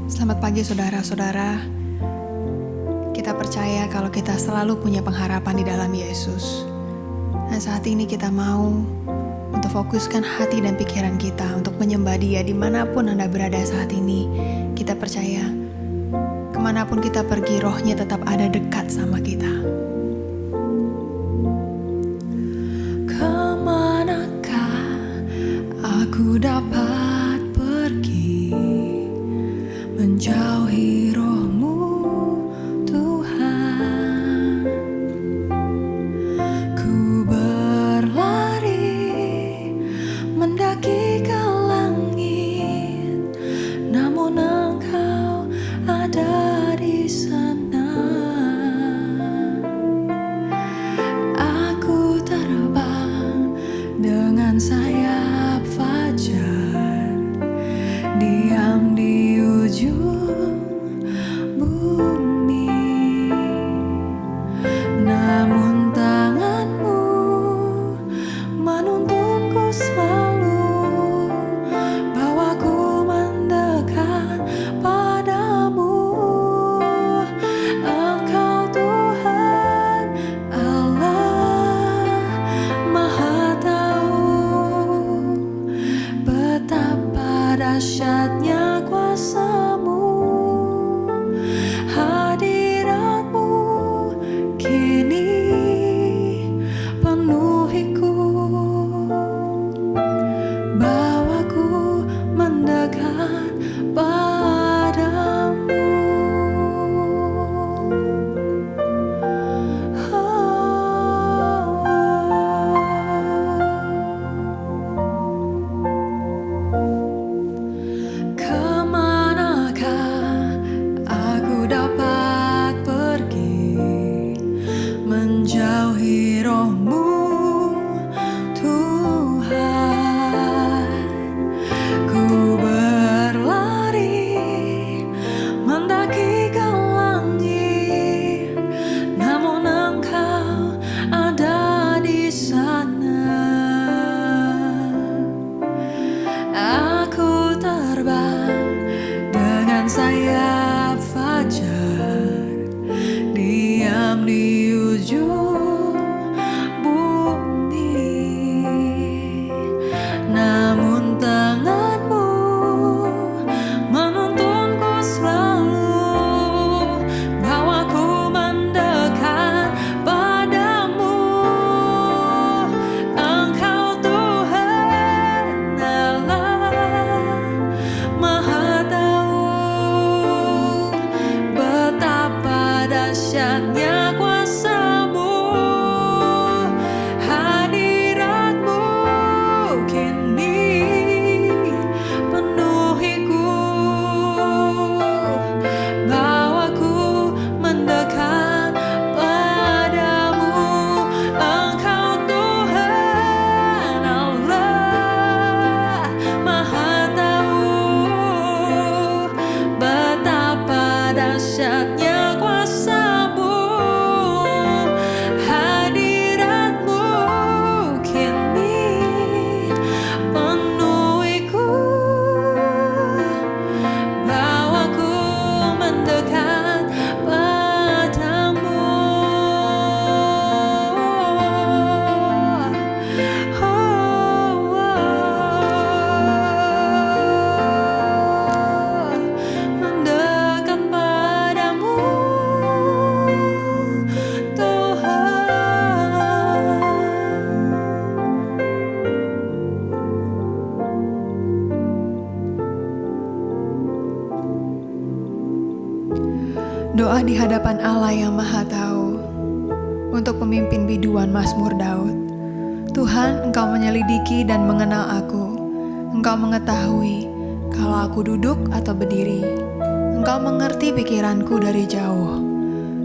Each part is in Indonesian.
Selamat pagi saudara-saudara. Kita percaya kalau kita selalu punya pengharapan di dalam Yesus. Dan saat ini kita mau untuk fokuskan hati dan pikiran kita untuk menyembah Dia dimanapun Anda berada saat ini. Kita percaya kemanapun kita pergi, Roh-Nya tetap ada dekat sama kita. Kemanakah aku dapat pergi menjauhi Roh-Mu, Tuhan? Ku berlari mendaki ke langit, namun Engkau ada di sana. Aku terbang dengan sayap fajar, diam di ujung bumi, namun tangan-Mu menuntunku selalu, bawaku mendekat padamu. Engkau Tuhan Allah Maha Tahu, betapa dahsyatnya kuasa-Mu. Hadirat-Mu kini penuhiku, bawaku mendekat padamu. Kemanakah aku dapat pergi menjauhi Roh-Mu, Tuhan? Ku berlari mendaki ke langit, namun Engkau ada di sana. Aku terbang dengan sayap fajar, diam di ujung bumi, namun tangan-Mu menuntunku selalu, bawaku mendekat padamu. Engkau Tuhan Allah Maha Tahu, betapa dahsyatnya kuasa-Mu. Hadirat-Mu kini penuhiku, bawaku mendekat padamu. Engkau Tuhan Allah Maha Tahu, betapa dahsyatnya kuasa-Mu. Hadirat-Mu kini penuhiku, bawaku mendekat padamu. Mendekat padamu, Tuhan. Doa di hadapan Allah yang Maha Tahu untuk pemimpin biduan Mazmur Daud. Tuhan, Engkau menyelidiki dan mengenal aku. Engkau mengetahui kalau aku duduk atau berdiri. Engkau mengerti pikiranku dari jauh.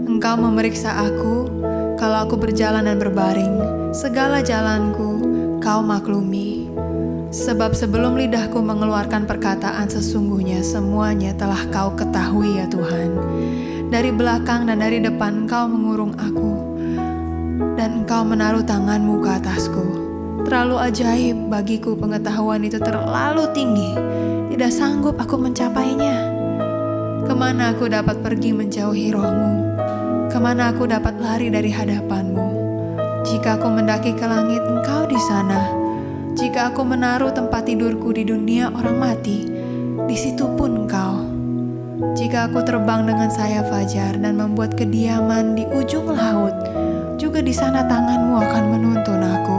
Engkau memeriksa aku kalau aku berjalan dan berbaring. Segala jalanku Kau maklumi. Sebab sebelum lidahku mengeluarkan perkataan, sesungguhnya semuanya telah Kau ketahui ya Tuhan. Dari belakang dan dari depan Engkau mengurung aku, dan Engkau menaruh tangan-Mu ke atasku. Terlalu ajaib bagiku pengetahuan itu, terlalu tinggi, tidak sanggup aku mencapainya. Kemana aku dapat pergi menjauhi roh-Mu? Kemana aku dapat lari dari hadapan-Mu? Jika aku mendaki ke langit, Engkau di sana. Jika aku menaruh tempat tidurku di dunia orang mati, di situ pun Engkau. Jika aku terbang dengan sayap fajar dan membuat kediaman di ujung laut, juga di sana tangan-Mu akan menuntun aku,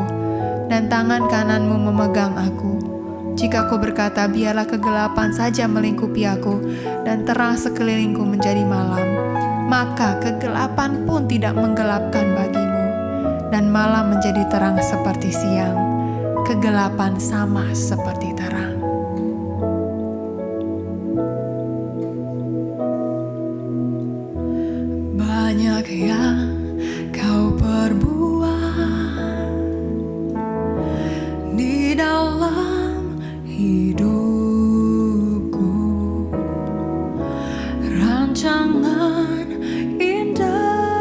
dan tangan kanan-Mu memegang aku. Jika aku berkata, biarlah kegelapan saja melingkupi aku, dan terang sekelilingku menjadi malam, maka kegelapan pun tidak menggelapkan bagimu, dan malam menjadi terang seperti siang, kegelapan sama seperti terang. Banyak yang Kau perbuat di dalam hidupku, rancangan indahmu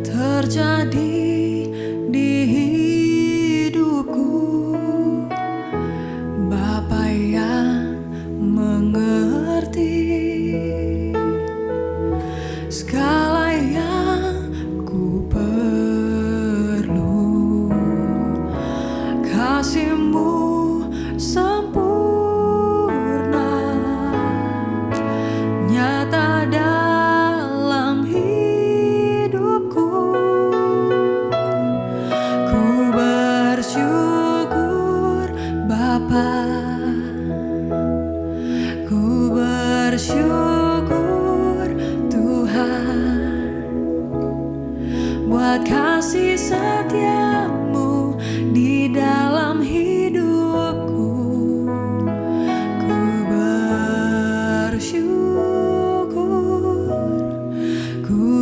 terjadi di hidupku. Bapa yang mengerti segala yang ku perlu, kasih-Mu sempurna nyata dalam hidupku. Ku bersyukur Bapa, ku bersyukur Tuhan, buat kasih setia-Mu di dalam hidupku. Ku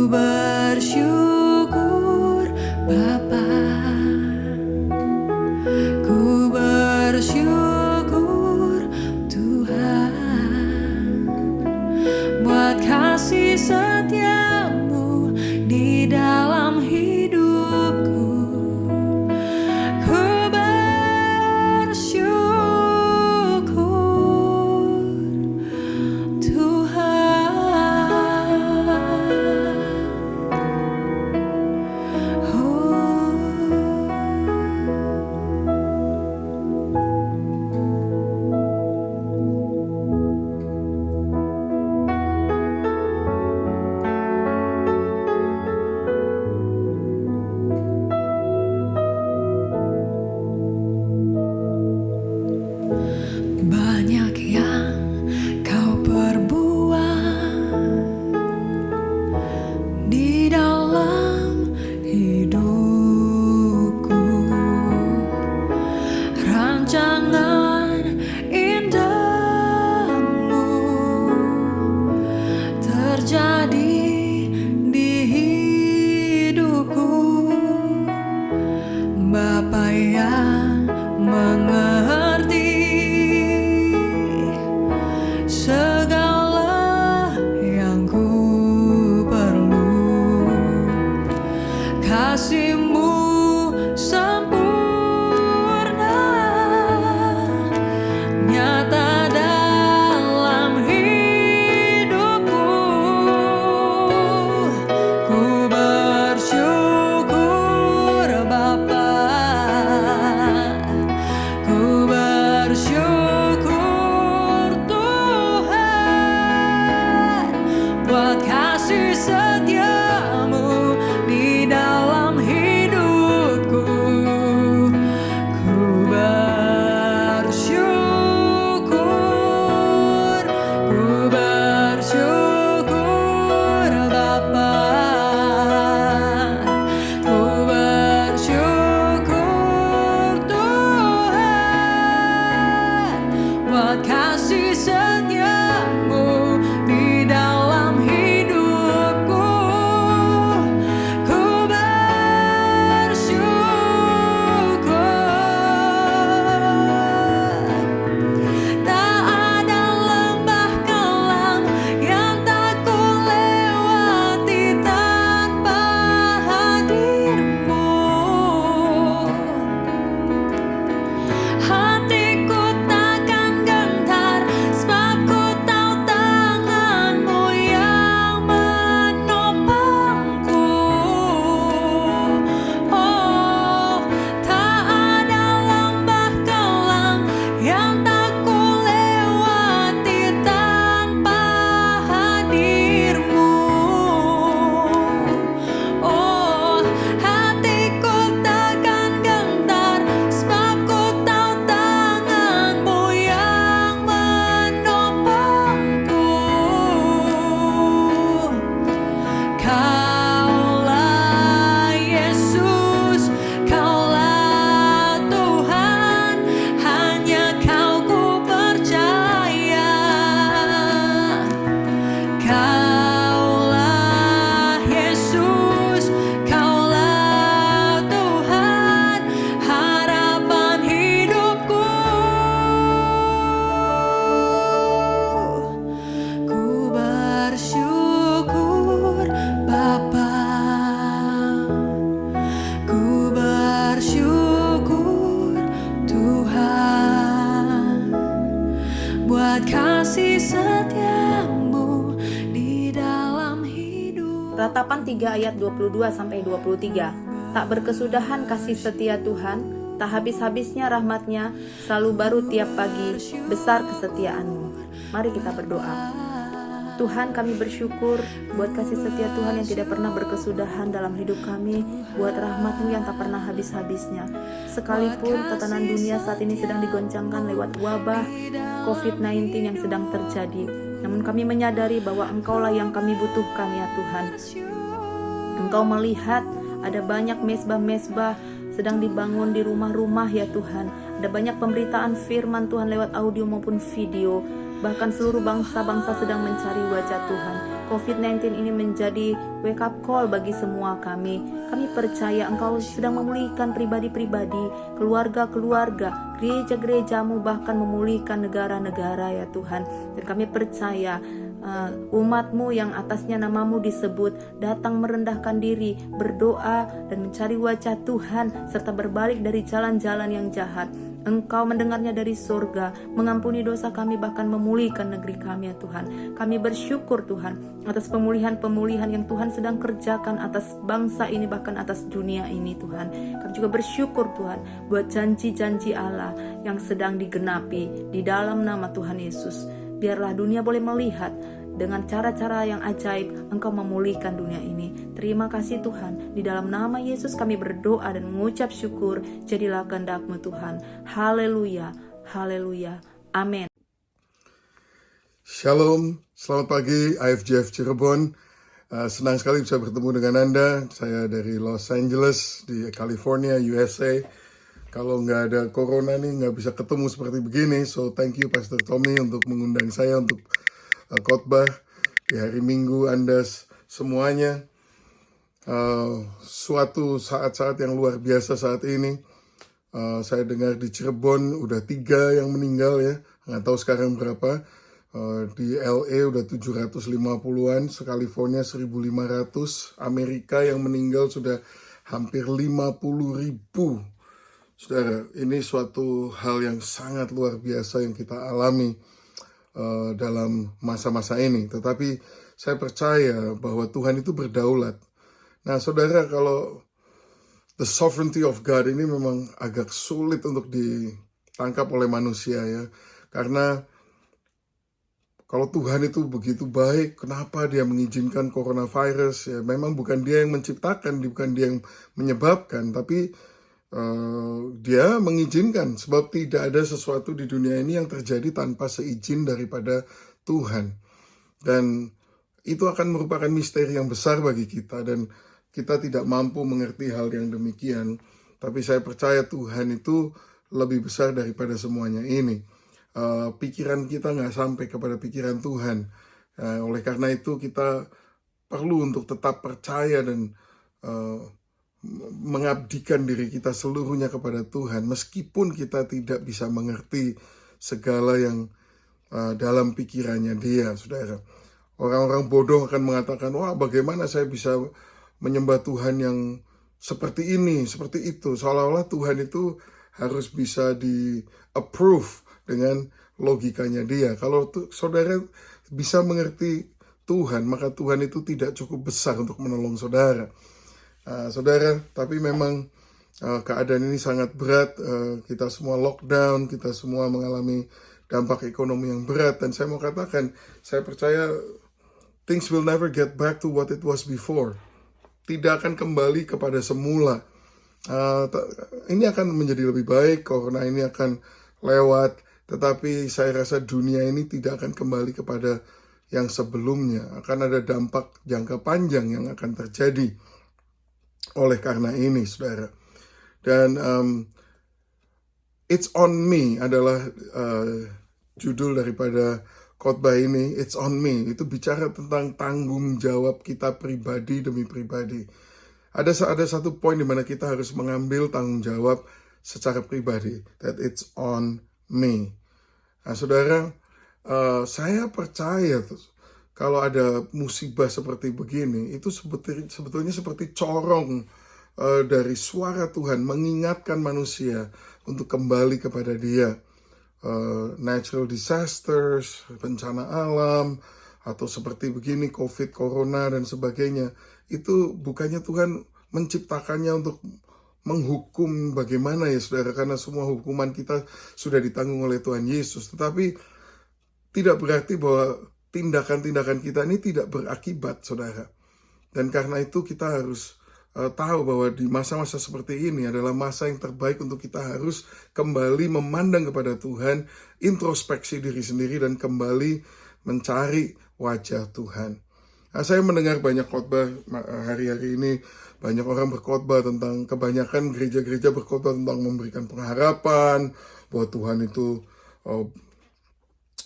bersyukur Bapa, ku bersyukur Tuhan, buat kasih setia-Mu di dalam hidupku. Ku bersyukur Tuhan. Banyak yang Kau perbuat di dalam hidupku, rancangan indahmu terjadi di hidupku. Bapa yang mengerti segala yang ku perlu, kasih-Mu sempurna nyata dalam hidupku. Ku bersyukur Bapa, ku bersyukur Tuhan, buat kasih setia-Mu di dalam hidupku. Ku bersyukur Bapa, ku bersyukur Tuhan, buat kasih setia-Mu di dalam hidupku. Ku bersyukur. Tak ada lembah kelam yang tak ku lewati tanpa hadir-Mu. Hatiku takkan gentar buat kasih setiamu di dalam hidup. Ratapan 3 ayat 22-23. Tak berkesudahan kasih setia Tuhan, tak habis-habisnya rahmat-Nya, selalu baru tiap pagi, besar kesetiaan-Mu. Mari kita berdoa. Tuhan, kami bersyukur buat kasih setia Tuhan yang tidak pernah berkesudahan dalam hidup kami, buat rahmat-Mu yang tak pernah habis-habisnya. Sekalipun tatanan dunia saat ini sedang digoncangkan lewat wabah COVID-19 yang sedang terjadi, namun kami menyadari bahwa Engkau-lah yang kami butuhkan ya Tuhan. Engkau melihat ada banyak mezbah-mezbah sedang dibangun di rumah-rumah ya Tuhan. Ada banyak pemberitaan firman Tuhan lewat audio maupun video. Bahkan seluruh bangsa-bangsa sedang mencari wajah Tuhan. COVID-19 ini menjadi wake up call bagi semua kami. Kami percaya Engkau sedang memulihkan pribadi-pribadi, keluarga-keluarga, gereja-gerejamu, bahkan memulihkan negara-negara ya Tuhan. Dan kami percaya umat-Mu yang atasnya nama-Mu disebut datang merendahkan diri, berdoa dan mencari wajah Tuhan serta berbalik dari jalan-jalan yang jahat. Engkau mendengarnya dari surga, mengampuni dosa kami, bahkan memulihkan negeri kami ya Tuhan. Kami bersyukur Tuhan atas pemulihan-pemulihan yang Tuhan sedang kerjakan atas bangsa ini, bahkan atas dunia ini Tuhan. Kami juga bersyukur Tuhan buat janji-janji Allah yang sedang digenapi di dalam nama Tuhan Yesus. Biarlah dunia boleh melihat dengan cara-cara yang ajaib Engkau memulihkan dunia ini. Terima kasih Tuhan. Di dalam nama Yesus kami berdoa dan mengucap syukur. Jadilah kehendak-Mu Tuhan. Haleluya, haleluya, amin. Shalom, selamat pagi IFJF Cirebon. Senang sekali bisa bertemu dengan Anda. Saya dari Los Angeles di California, USA. Kalau nggak ada corona nih nggak bisa ketemu seperti begini. So thank you Pastor Tommy untuk mengundang saya untuk khotbah di hari Minggu Anda semuanya. Suatu saat-saat yang luar biasa saat ini. Saya dengar di Cirebon udah 3 yang meninggal ya. Nggak tahu sekarang berapa. Di LA udah 750-an, California 1.500, Amerika yang meninggal sudah hampir 50.000. Saudara, ini suatu hal yang sangat luar biasa yang kita alami dalam masa-masa ini. Tetapi saya percaya bahwa Tuhan itu berdaulat. Nah saudara, kalau the sovereignty of God ini memang agak sulit untuk ditangkap oleh manusia ya. Karena kalau Tuhan itu begitu baik, kenapa Dia mengizinkan coronavirus? Ya, memang bukan Dia yang menciptakan, bukan Dia yang menyebabkan, tapi Dia mengizinkan. Sebab tidak ada sesuatu di dunia ini yang terjadi tanpa seizin daripada Tuhan. Dan itu akan merupakan misteri yang besar bagi kita, dan kita tidak mampu mengerti hal yang demikian. Tapi saya percaya Tuhan itu lebih besar daripada semuanya ini. Pikiran kita nggak sampai kepada pikiran Tuhan. Oleh karena itu kita perlu untuk tetap percaya dan mengabdikan diri kita seluruhnya kepada Tuhan. Meskipun kita tidak bisa mengerti segala yang dalam pikirannya Dia, saudara. Orang-orang bodoh akan mengatakan, wah bagaimana saya bisa menyembah Tuhan yang seperti ini, seperti itu. Seolah-olah Tuhan itu harus bisa di-approve dengan logikanya Dia. Kalau saudara bisa mengerti Tuhan, maka Tuhan itu tidak cukup besar untuk menolong saudara. Saudara, tapi memang keadaan ini sangat berat. Kita semua lockdown, kita semua mengalami dampak ekonomi yang berat. Dan saya mau katakan, saya percaya things will never get back to what it was before. Tidak akan kembali kepada semula. Ini akan menjadi lebih baik, corona ini akan lewat, tetapi saya rasa dunia ini tidak akan kembali kepada yang sebelumnya. Akan ada dampak jangka panjang yang akan terjadi oleh karena ini, saudara. Dan It's on Me adalah judul daripada khotbah ini. It's on me. Itu bicara tentang tanggung jawab kita pribadi demi pribadi. Ada satu poin di mana kita harus mengambil tanggung jawab secara pribadi. That it's on me. Nah, saudara, saya percaya tuh, kalau ada musibah seperti begini, itu sebetulnya seperti corong dari suara Tuhan mengingatkan manusia untuk kembali kepada Dia. natural disasters, bencana alam, atau seperti begini COVID, Corona dan sebagainya, itu bukannya Tuhan menciptakannya untuk menghukum bagaimana ya saudara, karena semua hukuman kita sudah ditanggung oleh Tuhan Yesus. Tetapi tidak berarti bahwa tindakan-tindakan kita ini tidak berakibat saudara. Dan karena itu kita harus tahu bahwa di masa-masa seperti ini adalah masa yang terbaik untuk kita harus kembali memandang kepada Tuhan, introspeksi diri sendiri dan kembali mencari wajah Tuhan. Nah, saya mendengar banyak khotbah hari-hari ini, banyak orang berkhotbah tentang, kebanyakan gereja-gereja berkhotbah tentang memberikan pengharapan, bahwa Tuhan itu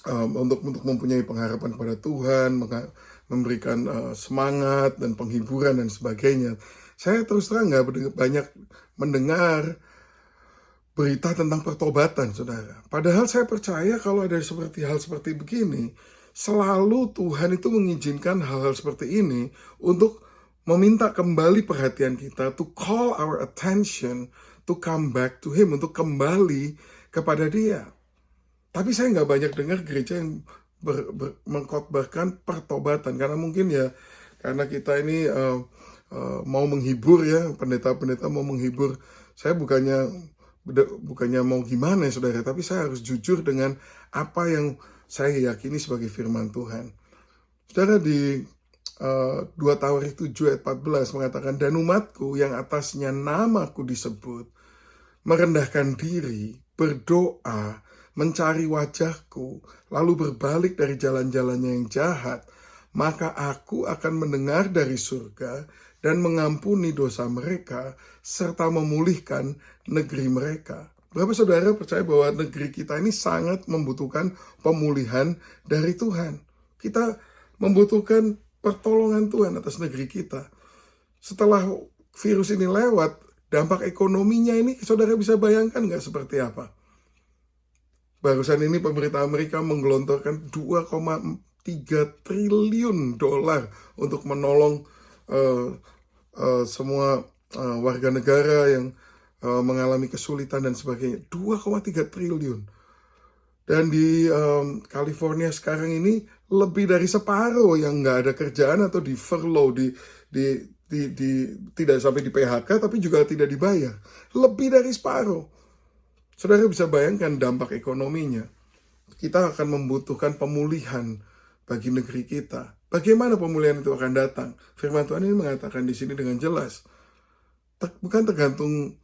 untuk mempunyai pengharapan kepada Tuhan, memberikan semangat dan penghiburan dan sebagainya. Saya terus terang nggak banyak mendengar berita tentang pertobatan, saudara. Padahal saya percaya kalau ada hal seperti begini, selalu Tuhan itu mengizinkan hal-hal seperti ini untuk meminta kembali perhatian kita, to call our attention, to come back to Him, untuk kembali kepada Dia. Tapi saya nggak banyak dengar gereja yang mengkhotbahkan pertobatan, karena mungkin ya, karena kita ini mau menghibur ya, pendeta-pendeta mau menghibur. Saya bukannya mau gimana ya saudara, tapi saya harus jujur dengan apa yang saya yakini sebagai firman Tuhan. Saudara, di 2 Tawarik 7 ayat 14 mengatakan, dan umatku yang atasnya namaku disebut, merendahkan diri, berdoa, mencari wajahku, lalu berbalik dari jalan-jalannya yang jahat, maka aku akan mendengar dari surga dan mengampuni dosa mereka, serta memulihkan negeri mereka. Berapa saudara percaya bahwa negeri kita ini sangat membutuhkan pemulihan dari Tuhan? Kita membutuhkan pertolongan Tuhan atas negeri kita. Setelah virus ini lewat, dampak ekonominya ini saudara bisa bayangkan nggak seperti apa? Barusan ini pemerintah Amerika menggelontorkan 2,3 triliun dolar untuk menolong semua warga negara yang mengalami kesulitan dan sebagainya. 2,3 triliun. Dan di California sekarang ini lebih dari separuh yang nggak ada kerjaan atau di furlough, tidak sampai di PHK tapi juga tidak dibayar. Lebih dari separuh. Saudara bisa bayangkan dampak ekonominya. Kita akan membutuhkan pemulihan bagi negeri kita. Bagaimana pemulihan itu akan datang? Firman Tuhan ini mengatakan di sini dengan jelas. Bukan tergantung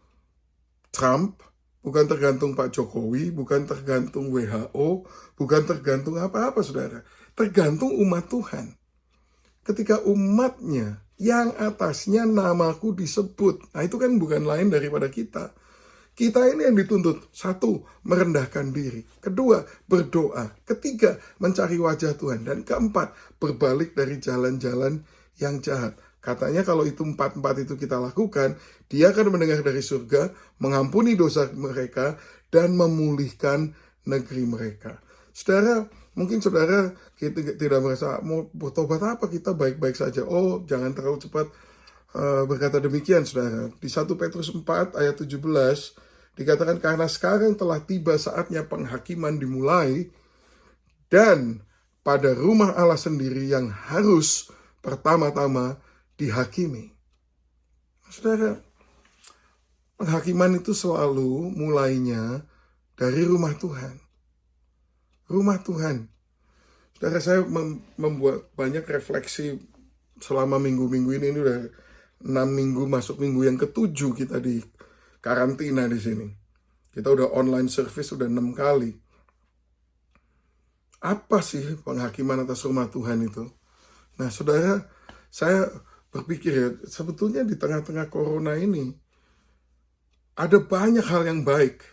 Trump, bukan tergantung Pak Jokowi, bukan tergantung WHO, bukan tergantung apa-apa saudara. Tergantung umat Tuhan. Ketika umatnya yang atasnya namaku disebut. Nah itu kan bukan lain daripada kita. Kita ini yang dituntut. 1, merendahkan diri. 2, berdoa. 3, mencari wajah Tuhan. Dan 4, berbalik dari jalan-jalan yang jahat. Katanya kalau itu 4 itu kita lakukan, Dia akan mendengar dari surga, mengampuni dosa mereka, dan memulihkan negeri mereka. Saudara, mungkin saudara kita tidak merasa mau bertobat apa, kita baik-baik saja. Oh, jangan terlalu cepat berkata demikian saudara. Di 1 Petrus 4 ayat 17 dikatakan, karena sekarang telah tiba saatnya penghakiman dimulai, dan pada rumah Allah sendiri yang harus pertama-tama dihakimi. Saudara, penghakiman itu selalu mulainya dari rumah Tuhan. Rumah Tuhan. Saudara, saya membuat banyak refleksi selama minggu-minggu ini udah 6 minggu, masuk minggu yang ke-7 kita di karantina di sini. Kita udah online service udah 6 kali. Apa sih penghakiman atas rumah Tuhan itu? Nah, saudara, saya berpikir ya, sebetulnya di tengah-tengah corona ini ada banyak hal yang baik.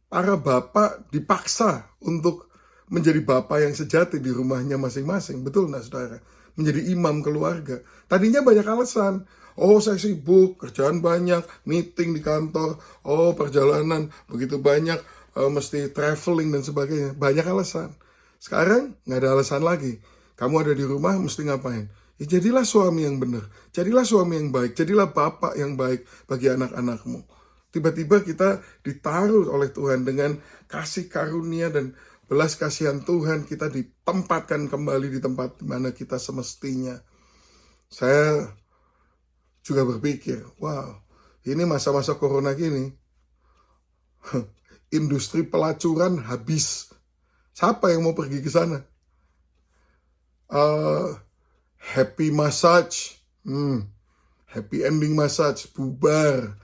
Para bapak dipaksa untuk menjadi bapak yang sejati di rumahnya masing-masing. Betul nggak saudara? Menjadi imam keluarga. Tadinya banyak alasan. Oh, saya sibuk, kerjaan banyak, meeting di kantor, oh perjalanan begitu banyak, mesti traveling dan sebagainya. Banyak alasan. Sekarang nggak ada alasan lagi. Kamu ada di rumah, mesti ngapain? Ya, jadilah suami yang benar, jadilah suami yang baik, jadilah bapak yang baik bagi anak-anakmu. Tiba-tiba kita ditaruh oleh Tuhan dengan kasih karunia dan belas kasihan Tuhan, kita ditempatkan kembali di tempat di mana kita semestinya. Saya juga berpikir, wow, ini masa-masa corona gini, industri pelacuran habis. Siapa yang mau pergi ke sana? Happy massage, happy ending massage, bubar.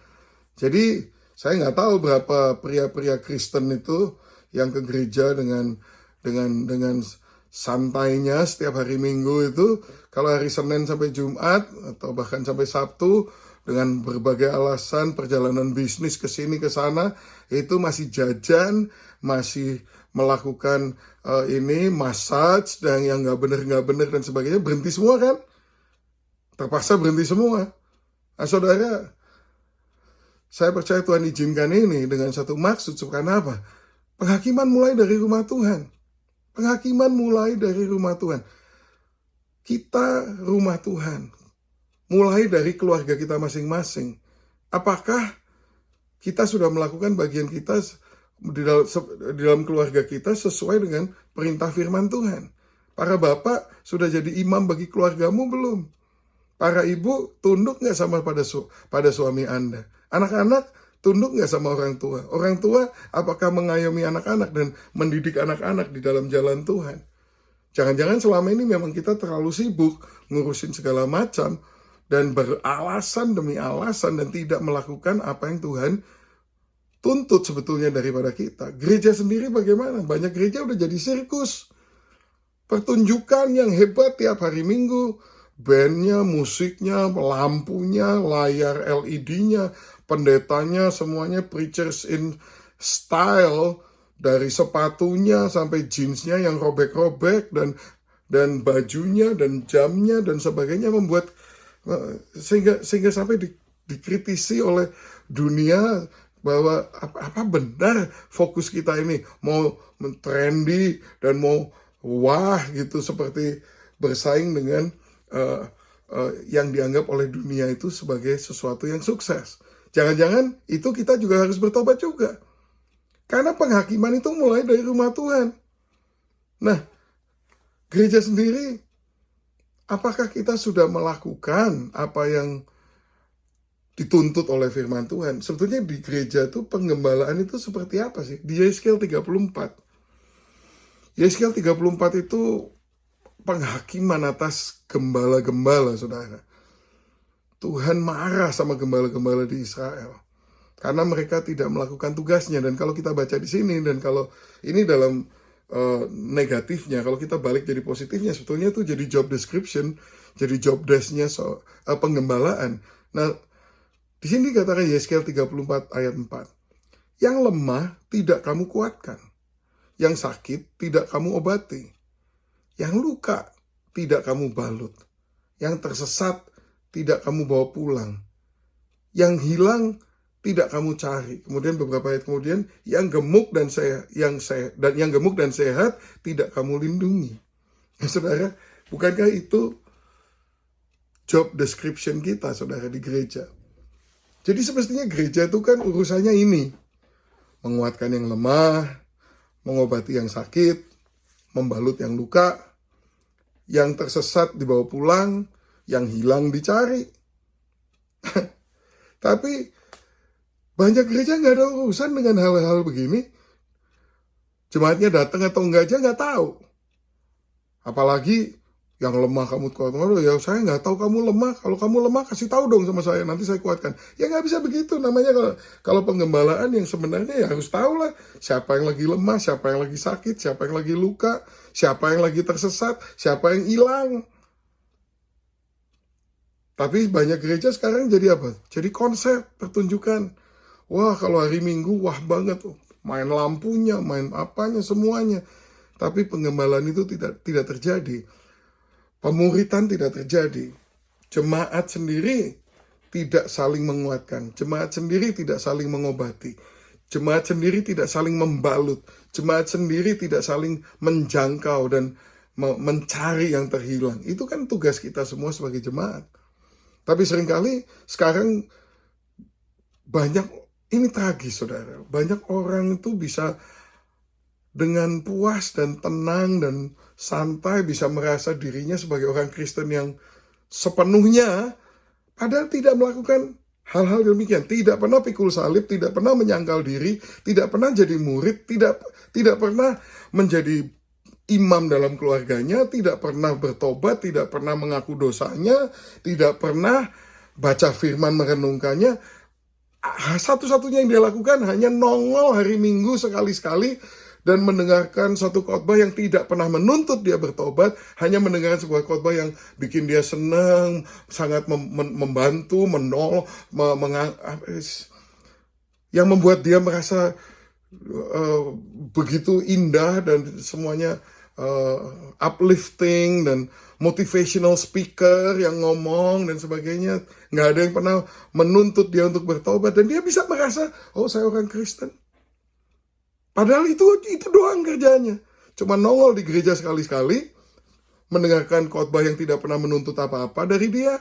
Jadi saya nggak tahu berapa pria-pria Kristen itu yang ke gereja dengan santainya setiap hari Minggu itu, kalau hari Senin sampai Jumat atau bahkan sampai Sabtu dengan berbagai alasan perjalanan bisnis ke sini ke sana, itu masih jajan, masih melakukan ini massage dan yang nggak bener dan sebagainya, berhenti semua kan? Terpaksa berhenti semua. Nah, saudara, saya percaya Tuhan izinkan ini dengan satu maksud, supaya apa? Penghakiman mulai dari rumah Tuhan. Penghakiman mulai dari rumah Tuhan. Kita rumah Tuhan. Mulai dari keluarga kita masing-masing. Apakah kita sudah melakukan bagian kita di dalam keluarga kita sesuai dengan perintah firman Tuhan? Para bapak sudah jadi imam bagi keluargamu belum? Para ibu tunduk nggak sama pada suami Anda? Anak-anak tunduk nggak sama orang tua? Orang tua apakah mengayomi anak-anak dan mendidik anak-anak di dalam jalan Tuhan? Jangan-jangan selama ini memang kita terlalu sibuk ngurusin segala macam dan beralasan demi alasan dan tidak melakukan apa yang Tuhan tuntut sebetulnya daripada kita. Gereja sendiri bagaimana? Banyak gereja udah jadi sirkus. Pertunjukan yang hebat tiap hari Minggu. Bandnya, musiknya, lampunya, layar LED-nya, pendetanya, semuanya preachers in style, dari sepatunya sampai jeansnya yang robek-robek dan bajunya dan jamnya dan sebagainya, membuat sehingga sampai dikritisi oleh dunia bahwa apa benar fokus kita ini mau trendy dan mau wah gitu, seperti bersaing dengan yang dianggap oleh dunia itu sebagai sesuatu yang sukses. Jangan-jangan itu kita juga harus bertobat juga. Karena penghakiman itu mulai dari rumah Tuhan. Nah, gereja sendiri, apakah kita sudah melakukan apa yang dituntut oleh firman Tuhan? Sebetulnya di gereja itu penggembalaan itu seperti apa sih? Di Yeskiel 34. Yeskiel 34 itu penghakiman atas gembala-gembala, saudara. Tuhan marah sama gembala-gembala di Israel karena mereka tidak melakukan tugasnya. Dan kalau kita baca di sini, dan kalau ini dalam negatifnya, kalau kita balik jadi positifnya, sebetulnya itu jadi job description, jadi job desk-nya penggembalaan. Nah, di sini dikatakan Yeskiel 34 ayat 4. Yang lemah tidak kamu kuatkan, yang sakit tidak kamu obati, yang luka tidak kamu balut, yang tersesat tidak kamu bawa pulang, yang hilang tidak kamu cari. Kemudian beberapa ayat kemudian, yang gemuk dan sehat tidak kamu lindungi. Ya, saudara, bukankah itu job description kita, saudara, di gereja? Jadi semestinya gereja itu kan urusannya ini, menguatkan yang lemah, mengobati yang sakit, membalut yang luka, yang tersesat dibawa pulang, yang hilang dicari. Tapi banyak gereja nggak ada urusan dengan hal-hal begini. Jemaatnya datang atau enggak aja nggak tahu. Apalagi yang lemah kamu kuatkan. Ya saya nggak tahu kamu lemah. Kalau kamu lemah kasih tahu dong sama saya, nanti saya kuatkan. Ya nggak bisa begitu. Namanya kalau penggembalaan yang sebenarnya ya harus tahu lah siapa yang lagi lemah, siapa yang lagi sakit, siapa yang lagi luka, siapa yang lagi tersesat, siapa yang hilang. Tapi banyak gereja sekarang jadi apa? Jadi konser, pertunjukan. Wah, kalau hari Minggu wah banget, main lampunya, main apanya, semuanya. Tapi penggembalaan itu tidak terjadi. Pemuritan tidak terjadi. Jemaat sendiri tidak saling menguatkan. Jemaat sendiri tidak saling mengobati. Jemaat sendiri tidak saling membalut. Jemaat sendiri tidak saling menjangkau dan mencari yang terhilang. Itu kan tugas kita semua sebagai jemaat. Tapi seringkali sekarang banyak Ini tragis, saudara. Banyak orang itu bisa dengan puas dan tenang dan santai bisa merasa dirinya sebagai orang Kristen yang sepenuhnya, padahal tidak melakukan hal-hal demikian. Tidak pernah pikul salib, tidak pernah menyangkal diri, tidak pernah jadi murid, tidak pernah menjadi imam dalam keluarganya, tidak pernah bertobat, tidak pernah mengaku dosanya, tidak pernah baca firman merenungkannya. Satu-satunya yang dia lakukan hanya nongol hari Minggu sekali-sekali dan mendengarkan satu khotbah yang tidak pernah menuntut dia bertobat, hanya mendengarkan sebuah khotbah yang bikin dia senang, sangat membantu, yang membuat dia merasa begitu indah dan semuanya uplifting dan motivational speaker yang ngomong dan sebagainya. Nggak ada yang pernah menuntut dia untuk bertobat dan dia bisa merasa, oh saya orang Kristen. Padahal itu doang kerjanya. Cuma nongol di gereja sekali-sekali, mendengarkan khotbah yang tidak pernah menuntut apa-apa dari dia.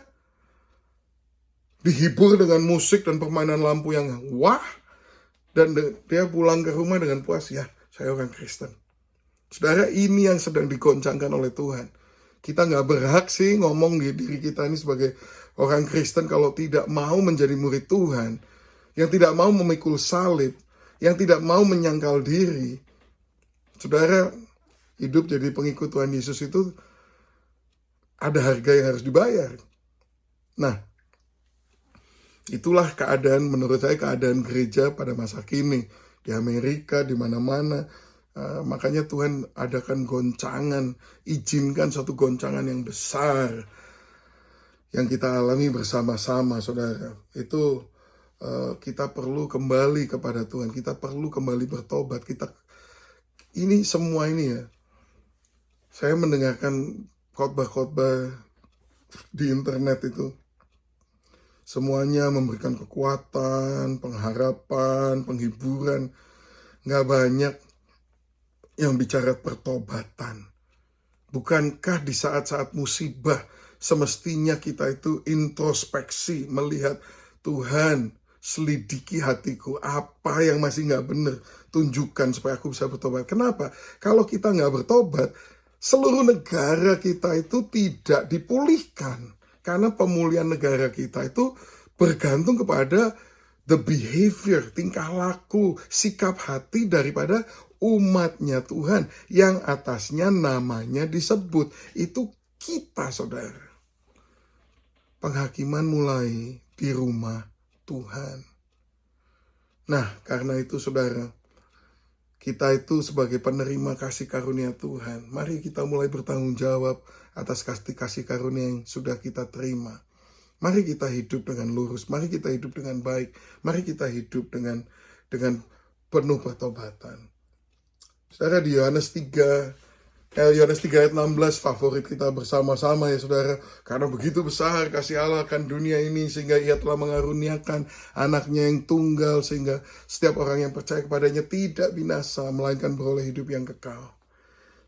Dihibur dengan musik dan permainan lampu yang wah. Dan dia pulang ke rumah dengan puas, ya saya orang Kristen. Saudara, ini yang sedang digoncangkan oleh Tuhan. Kita nggak berhak sih ngomong di diri kita ini sebagai orang Kristen kalau tidak mau menjadi murid Tuhan. Yang tidak mau memikul salib. Yang tidak mau menyangkal diri. Saudara, hidup jadi pengikut Tuhan Yesus itu ada harga yang harus dibayar. Nah, itulah keadaan, menurut saya keadaan gereja pada masa kini. Di Amerika, di mana-mana. Makanya Tuhan adakan goncangan, izinkan satu goncangan yang besar yang kita alami bersama-sama, saudara. Itu kita perlu kembali kepada Tuhan, kita perlu kembali bertobat. Ini semua ini ya, saya mendengarkan khotbah-khotbah di internet itu, semuanya memberikan kekuatan, pengharapan, penghiburan. Nggak banyak yang bicara pertobatan. Bukankah di saat-saat musibah semestinya kita itu introspeksi, melihat Tuhan, selidiki hatiku, apa yang masih nggak benar, tunjukkan supaya aku bisa bertobat. Kenapa? Kalau kita nggak bertobat, seluruh negara kita itu tidak dipulihkan. Karena pemulihan negara kita itu bergantung kepada the behavior, tingkah laku, sikap hati daripada umatnya Tuhan. Yang atasnya namanya disebut. Itu kita, saudara. Penghakiman mulai di rumah Tuhan. Nah, karena itu saudara, kita itu sebagai penerima kasih karunia Tuhan, mari kita mulai bertanggung jawab atas kasih karunia yang sudah kita terima. Mari kita hidup dengan lurus, mari kita hidup dengan baik, mari kita hidup dengan penuh pertobatan. Saudara, di Yohanes 3 ayat 16 favorit kita bersama-sama ya saudara. Karena begitu besar kasih Allah akan dunia ini sehingga ia telah mengaruniakan anaknya yang tunggal sehingga setiap orang yang percaya kepadanya tidak binasa melainkan beroleh hidup yang kekal.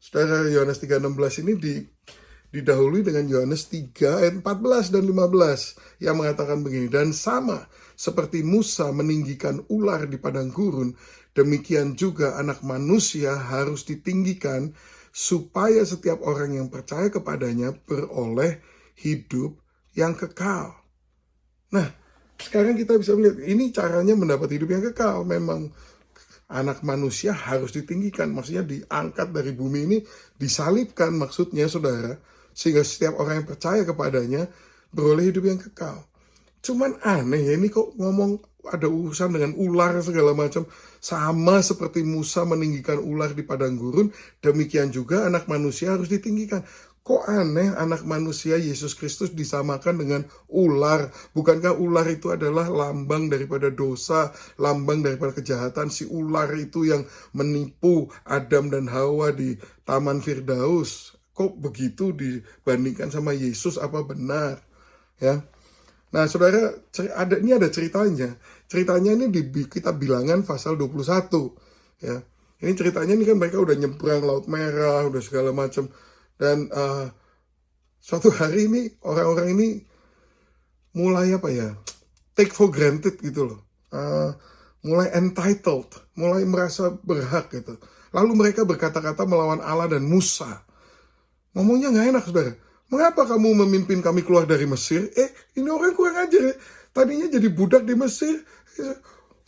Saudara, Yohanes 3:16 ini didahului dengan Yohanes 3 ayat 14 dan 15 yang mengatakan begini, dan sama seperti Musa meninggikan ular di padang gurun, demikian juga anak manusia harus ditinggikan supaya setiap orang yang percaya kepadanya beroleh hidup yang kekal. Nah, sekarang kita bisa melihat ini caranya mendapat hidup yang kekal. Memang anak manusia harus ditinggikan, maksudnya diangkat dari bumi ini, disalibkan maksudnya saudara, sehingga setiap orang yang percaya kepadanya beroleh hidup yang kekal. Cuman aneh ya, ini kok ngomong ada urusan dengan ular segala macam. Sama seperti Musa meninggikan ular di padang gurun, demikian juga anak manusia harus ditinggikan. Kok aneh anak manusia Yesus Kristus disamakan dengan ular? Bukankah ular itu adalah lambang daripada dosa, lambang daripada kejahatan? Si ular itu yang menipu Adam dan Hawa di Taman Firdaus. Kok begitu dibandingkan sama Yesus? Apa benar? Ya. Nah, saudara, ini ada ceritanya. Ceritanya ini di kitab Bilangan pasal 21. Ya. Ini ceritanya ini kan mereka udah nyebrang Laut Merah, udah segala macam. Dan suatu hari ini orang-orang ini mulai take for granted gitu loh. mulai entitled, mulai merasa berhak gitu. Lalu mereka berkata-kata melawan Allah dan Musa. Ngomongnya nggak enak, saudara. Mengapa kamu memimpin kami keluar dari Mesir? Ini orang kurang ajar ya. Tadinya jadi budak di Mesir,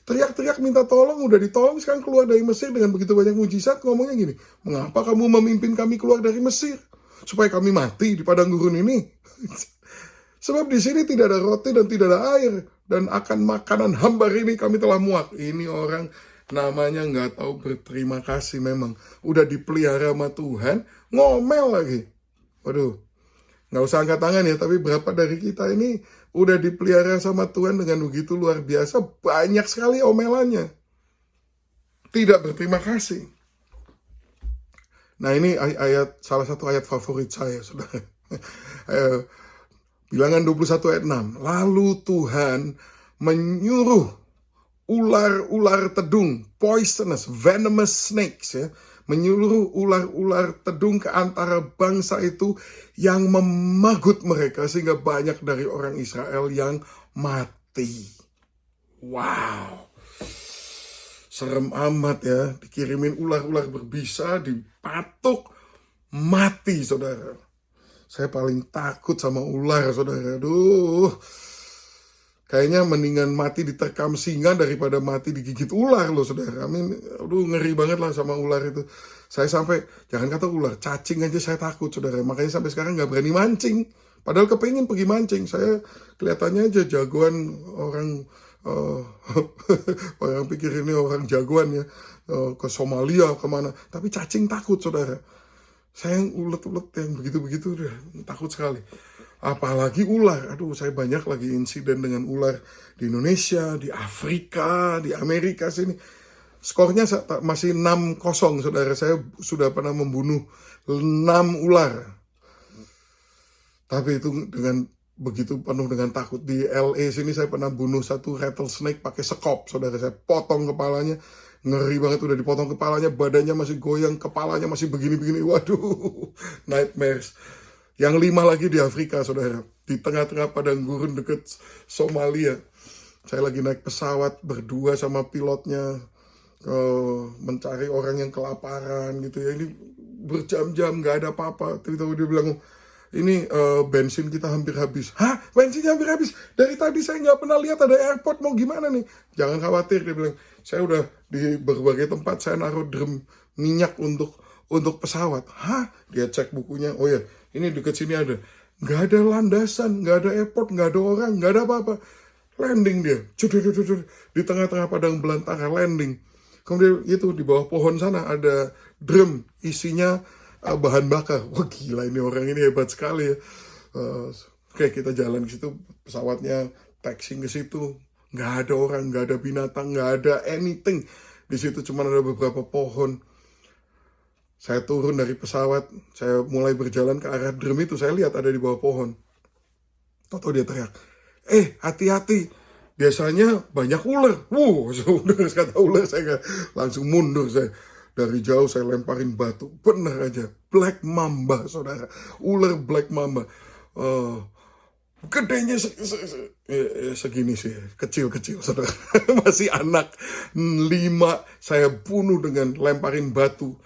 teriak-teriak minta tolong, udah ditolong, sekarang keluar dari Mesir dengan begitu banyak mujizat. Ngomongnya gini, mengapa kamu memimpin kami keluar dari Mesir? Supaya kami mati di padang gurun ini. Sebab di sini tidak ada roti dan tidak ada air. Dan akan makanan hambar ini kami telah muak. Ini orang namanya nggak tahu berterima kasih memang. Udah dipelihara sama Tuhan, ngomel lagi. Waduh, nggak usah angkat tangan ya, tapi berapa dari kita ini udah dipelihara sama Tuhan dengan begitu luar biasa, banyak sekali omelannya. Tidak berterima kasih. Nah ini salah satu ayat favorit saya, saudara. Bilangan 21 ayat 6. Lalu Tuhan menyuruh ular-ular tedung, poisonous, venomous snakes ya, menyuruh ular-ular tedung ke antara bangsa itu yang memagut mereka sehingga banyak dari orang Israel yang mati. Wow. Serem amat ya, dikirimin ular-ular berbisa, dipatuk, mati saudara. Saya paling takut sama ular, saudara. Aduh, kayaknya mendingan mati diterkam singa daripada mati digigit ular loh, saudara. Amin. Aduh, ngeri banget lah sama ular itu. Saya sampai, jangan kata ular, cacing aja saya takut, saudara. Makanya sampai sekarang nggak berani mancing. Padahal kepengen pergi mancing. Saya kelihatannya aja jagoan orang, orang pikir ini orang jagoan ya, ke Somalia, kemana. Tapi cacing takut, saudara. Saya yang ulet-ulet yang begitu-begitu udah takut sekali. Apalagi ular. Aduh, saya banyak lagi insiden dengan ular di Indonesia, di Afrika, di Amerika sini. Skornya masih 6-0, saudara. Saya sudah pernah membunuh 6 ular. Tapi itu dengan begitu penuh dengan takut. Di LA sini saya pernah bunuh satu rattlesnake pakai sekop, saudara. Saya potong kepalanya. Ngeri banget, udah dipotong kepalanya, badannya masih goyang, kepalanya masih begini-begini. Waduh, nightmares. Yang 5 lagi di Afrika, saudara. Di tengah-tengah padang gurun deket Somalia. Saya lagi naik pesawat berdua sama pilotnya. Mencari orang yang kelaparan gitu ya. Ini berjam-jam, gak ada apa-apa. Tiba-tiba dia bilang, ini bensin kita hampir habis. Hah? Bensinnya hampir habis? Dari tadi saya nggak pernah lihat ada airport, mau gimana nih? Jangan khawatir, dia bilang. Saya udah di berbagai tempat, saya naruh drum minyak untuk pesawat. Hah? Dia cek bukunya, oh ya, ini deket sini ada. Nggak ada landasan, nggak ada airport, nggak ada orang, nggak ada apa-apa. Landing dia. Di tengah-tengah padang belantara, landing. Kemudian itu di bawah pohon sana ada drum, isinya bahan bakar. Wah gila, ini orang ini hebat sekali ya. Oke, kita jalan ke situ, pesawatnya taxing ke situ, nggak ada orang, nggak ada binatang, nggak ada anything. Di situ cuma ada beberapa pohon. Saya turun dari pesawat, saya mulai berjalan ke arah drum itu, saya lihat ada di bawah pohon. Tahu dia teriak, hati-hati, biasanya banyak ular. Udah kata ular, saya langsung mundur saya. Dari jauh saya lemparin batu. Bener aja. Black mamba, saudara. Ular black mamba. Gedenya segini sih. Kecil-kecil, saudara. Masih anak. 5 saya bunuh dengan lemparin batu.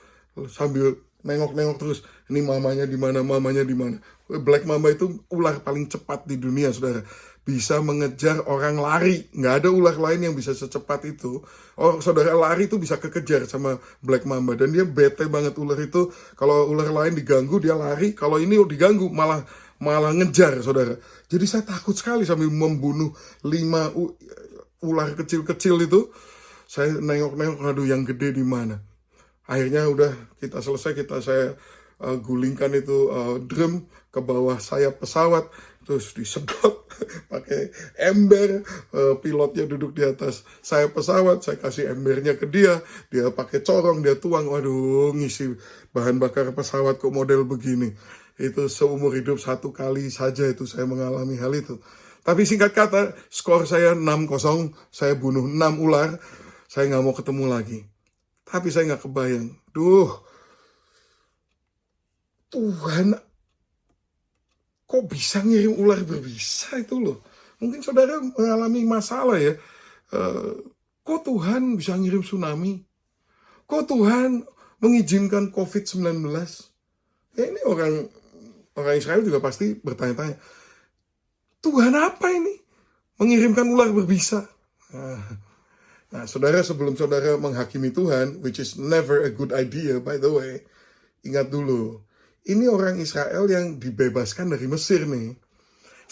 Sambil nengok-nengok terus. Ini mamanya di mana, mamanya di mana. Black mamba itu ular paling cepat di dunia, saudara. Bisa mengejar orang lari. Nggak ada ular lain yang bisa secepat itu. Saudara lari itu bisa kekejar sama Black Mamba. Dan dia bete banget ular itu. Kalau ular lain diganggu, dia lari. Kalau ini diganggu, malah ngejar, saudara. Jadi saya takut sekali sambil membunuh 5 ular kecil-kecil itu. Saya nengok-nengok, aduh yang gede di mana. Akhirnya udah kita selesai, saya gulingkan itu drum ke bawah sayap pesawat. Terus disedot pakai ember, pilotnya duduk di atas sayap pesawat, saya kasih embernya ke dia pakai corong, dia tuang, waduh ngisi bahan bakar pesawat kok model begini. Itu seumur hidup 1 kali saja itu saya mengalami hal itu. Tapi singkat kata, skor saya 6-0, saya bunuh 6 ular, saya nggak mau ketemu lagi. Tapi saya nggak kebayang, Tuhan kok bisa ngirim ular berbisa itu loh. Mungkin saudara mengalami masalah ya. Kok Tuhan bisa ngirim tsunami? Kok Tuhan mengizinkan COVID-19? Ya, ini orang Israel juga pasti bertanya-tanya, Tuhan apa ini? Mengirimkan ular berbisa. Nah, saudara, sebelum saudara menghakimi Tuhan, which is never a good idea, by the way, ingat dulu, ini orang Israel yang dibebaskan dari Mesir nih.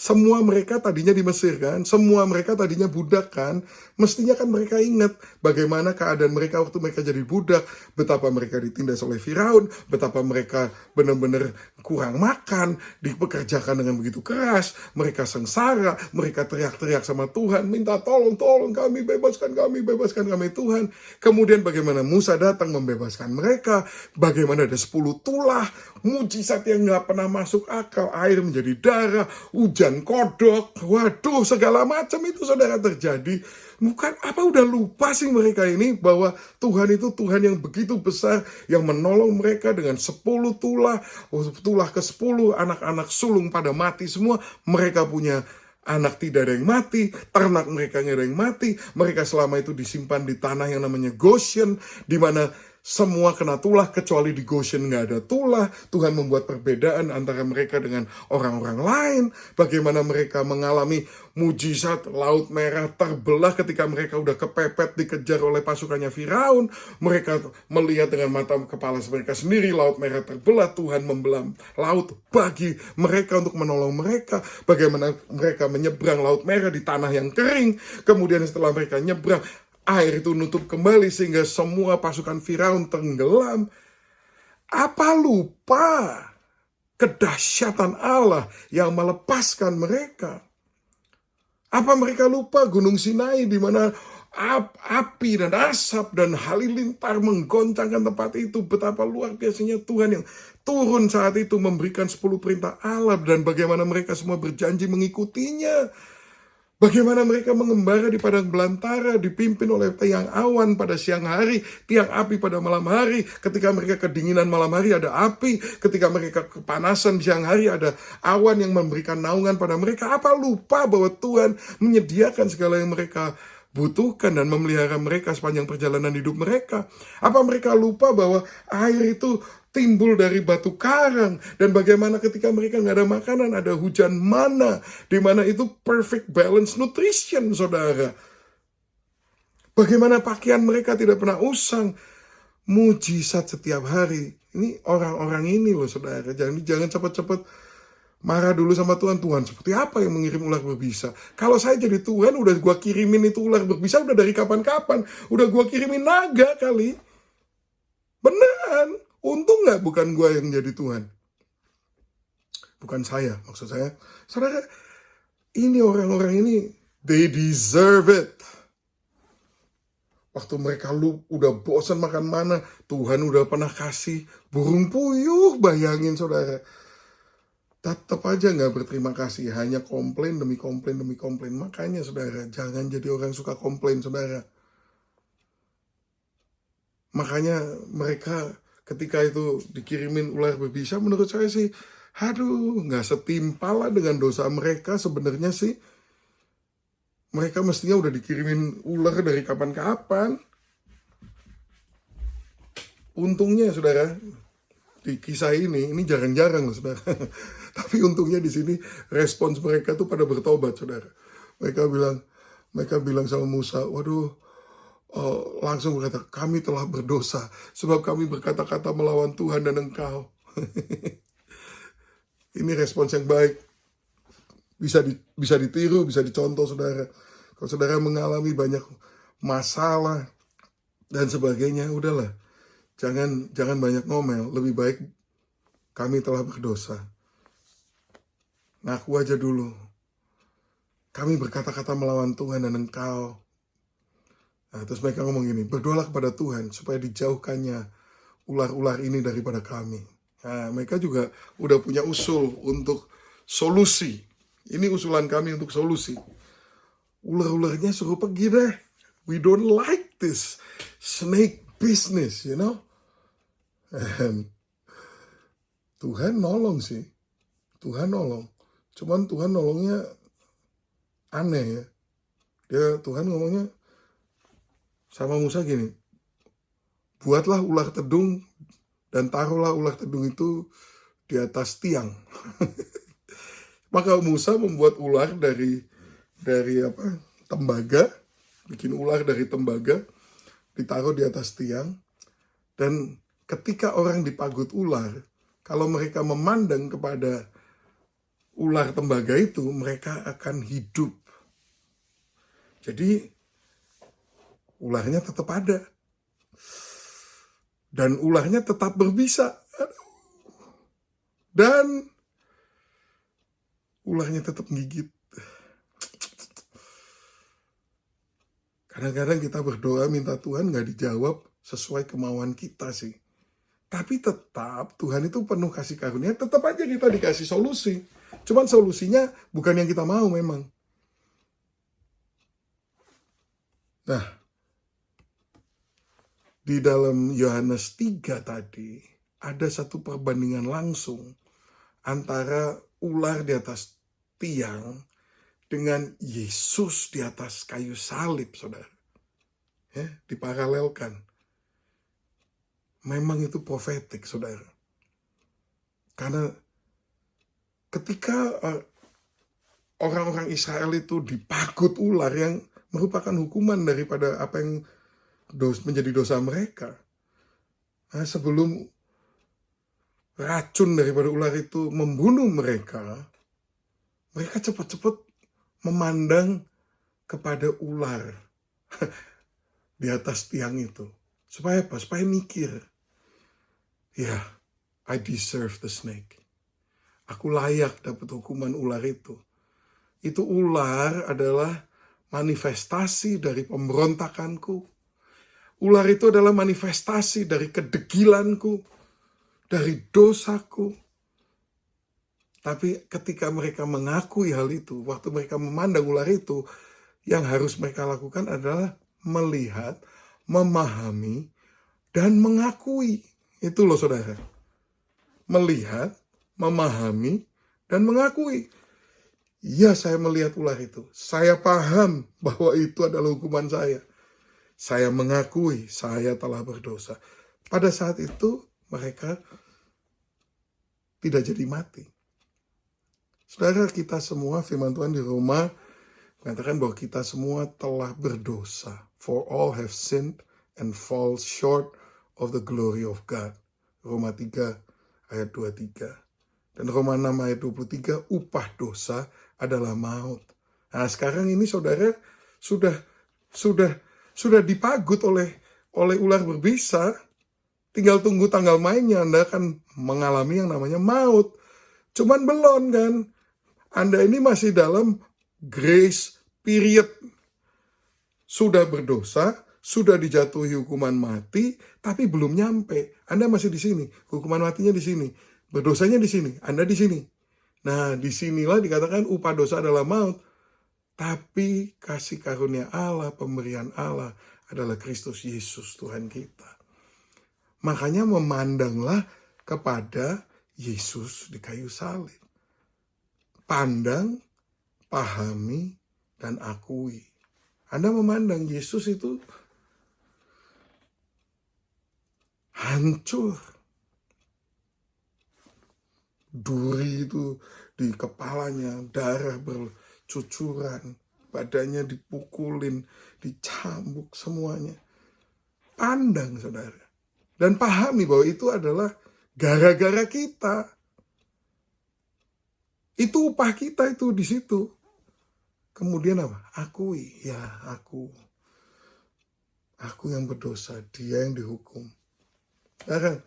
Semua mereka tadinya di Mesir kan, semua mereka tadinya budak kan, mestinya kan mereka ingat bagaimana keadaan mereka waktu mereka jadi budak, betapa mereka ditindas oleh Firaun, betapa mereka benar-benar kurang makan, dipekerjakan dengan begitu keras, mereka sengsara, mereka teriak-teriak sama Tuhan, minta tolong kami, bebaskan kami Tuhan. Kemudian bagaimana Musa datang membebaskan mereka, bagaimana ada 10 tulah, mujizat yang gak pernah masuk akal, air menjadi darah, hujan kodok, waduh segala macam itu saudara terjadi. Bukan apa udah lupa sih mereka ini bahwa Tuhan itu Tuhan yang begitu besar yang menolong mereka dengan 10 tulah ke 10 anak-anak sulung pada mati semua. Mereka punya anak tidak ada yang mati, ternak mereka nggak ada yang mati. Mereka selama itu disimpan di tanah yang namanya Goshen, di mana semua kena tulah, kecuali di Goshen nggak ada tulah. Tuhan membuat perbedaan antara mereka dengan orang-orang lain. Bagaimana mereka mengalami mujizat Laut Merah terbelah ketika mereka udah kepepet dikejar oleh pasukannya Firaun. Mereka melihat dengan mata kepala mereka sendiri Laut Merah terbelah. Tuhan membelah laut bagi mereka untuk menolong mereka. Bagaimana mereka menyeberang Laut Merah di tanah yang kering. Kemudian setelah mereka nyebrang, air itu nutup kembali sehingga semua pasukan Firaun tenggelam. Apa lupa kedahsyatan Allah yang melepaskan mereka? Apa mereka lupa Gunung Sinai di mana api dan asap dan halilintar menggoncangkan tempat itu? Betapa luar biasanya Tuhan yang turun saat itu memberikan 10 perintah Allah dan bagaimana mereka semua berjanji mengikutinya. Bagaimana mereka mengembara di padang belantara, dipimpin oleh tiang awan pada siang hari, tiang api pada malam hari. Ketika mereka kedinginan malam hari ada api, ketika mereka kepanasan siang hari ada awan yang memberikan naungan pada mereka. Apa lupa bahwa Tuhan menyediakan segala yang mereka butuhkan dan memelihara mereka sepanjang perjalanan hidup mereka? Apa mereka lupa bahwa air itu timbul dari batu karang, dan bagaimana ketika mereka nggak ada makanan ada hujan mana, di mana itu perfect balance nutrition, saudara. Bagaimana pakaian mereka tidak pernah usang, mujizat setiap hari. Ini orang-orang ini loh, saudara. Jangan cepat-cepat marah dulu sama Tuhan. Tuhan seperti apa yang mengirim ular berbisa? Kalau saya jadi Tuhan udah gua kirimin itu ular berbisa udah dari kapan-kapan, udah gua kirimin naga kali. Beneran. Untung gak bukan gue yang jadi Tuhan. Bukan saya, maksud saya. Saudara, ini orang-orang ini, they deserve it. Waktu mereka udah bosan makan mana, Tuhan udah pernah kasih burung puyuh, bayangin saudara. Tetap aja gak berterima kasih, hanya komplain demi komplain demi komplain. Makanya saudara, jangan jadi orang suka komplain saudara. Makanya mereka ketika itu dikirimin ular berbisa, menurut saya sih, aduh, nggak setimpal lah dengan dosa mereka sebenarnya sih. Mereka mestinya udah dikirimin ular dari kapan-kapan. Untungnya, saudara, di kisah ini jarang-jarang loh, saudara. Tapi untungnya di sini respons mereka tuh pada bertobat, saudara. Mereka bilang sama Musa, waduh, langsung berkata, kami telah berdosa sebab kami berkata-kata melawan Tuhan dan engkau. Ini respons yang baik, bisa ditiru, bisa dicontoh saudara. Kalau saudara mengalami banyak masalah dan sebagainya, udahlah, jangan banyak ngomel. Lebih baik kami telah berdosa, ngaku aja dulu, kami berkata-kata melawan Tuhan dan engkau. Nah, terus mereka ngomong gini, berdoalah kepada Tuhan supaya dijauhkannya ular-ular ini daripada kami. Nah, mereka juga udah punya usul untuk solusi. Ini usulan kami untuk solusi. Ular-ularnya suruh pergi deh. We don't like this snake business, you know. And Tuhan nolong sih. Tuhan nolong. Cuman Tuhan nolongnya aneh ya. Tuhan ngomongnya, sama Musa gini, buatlah ular tedung dan taruhlah ular tedung itu di atas tiang. Maka Musa membuat ular dari tembaga, bikin ular dari tembaga, ditaruh di atas tiang. Dan ketika orang dipagut ular, kalau mereka memandang kepada ular tembaga itu, mereka akan hidup. Jadi ularnya tetap ada. Dan ularnya tetap berbisa. Dan ularnya tetap gigit. Kadang-kadang kita berdoa minta Tuhan gak dijawab sesuai kemauan kita sih. Tapi tetap Tuhan itu penuh kasih karunia, tetap aja kita dikasih solusi. Cuman solusinya bukan yang kita mau memang. Nah, di dalam Yohanes 3 tadi, ada satu perbandingan langsung antara ular di atas tiang dengan Yesus di atas kayu salib, saudara. Ya, diparalelkan. Memang itu profetik, saudara. Karena ketika orang-orang Israel itu dipagut ular yang merupakan hukuman daripada apa yang menjadi dosa mereka. Nah, sebelum racun daripada ular itu membunuh mereka, mereka cepat-cepat memandang kepada ular di atas tiang itu. Supaya apa? Supaya mikir. Ya, I deserve the snake. Aku layak dapat hukuman ular itu. Itu ular adalah manifestasi dari pemberontakanku. Ular itu adalah manifestasi dari kedegilanku, dari dosaku. Tapi ketika mereka mengakui hal itu, waktu mereka memandang ular itu, yang harus mereka lakukan adalah melihat, memahami, dan mengakui. Itu loh saudara. Melihat, memahami, dan mengakui. Ya, saya melihat ular itu. Saya paham bahwa itu adalah hukuman saya. Saya mengakui saya telah berdosa. Pada saat itu mereka tidak jadi mati. Saudara, kita semua, firman Tuhan di Roma mengatakan bahwa kita semua telah berdosa. For all have sinned and fall short of the glory of God. Roma 3 ayat 23. Dan Roma 6 ayat 23, upah dosa adalah maut. Nah, sekarang ini saudara sudah dipagut oleh ular berbisa, tinggal tunggu tanggal mainnya, Anda akan mengalami yang namanya maut. Cuman belum kan, Anda ini masih dalam grace period. Sudah berdosa, sudah dijatuhi hukuman mati, tapi belum nyampe. Anda masih di sini, hukuman matinya di sini, berdosanya di sini, Anda di sini. Nah, disinilah dikatakan upah dosa adalah maut. Tapi kasih karunia Allah, pemberian Allah adalah Kristus Yesus Tuhan kita. Makanya memandanglah kepada Yesus di kayu salib. Pandang, pahami, dan akui. Anda memandang Yesus itu hancur. Duri itu di kepalanya, darah bercucuran, badannya dipukulin, dicambuk semuanya. Pandang saudara. Dan pahami bahwa itu adalah gara-gara kita. Itu upah kita itu di situ. Kemudian apa? Akui, ya aku. Aku yang berdosa, dia yang dihukum. Nah,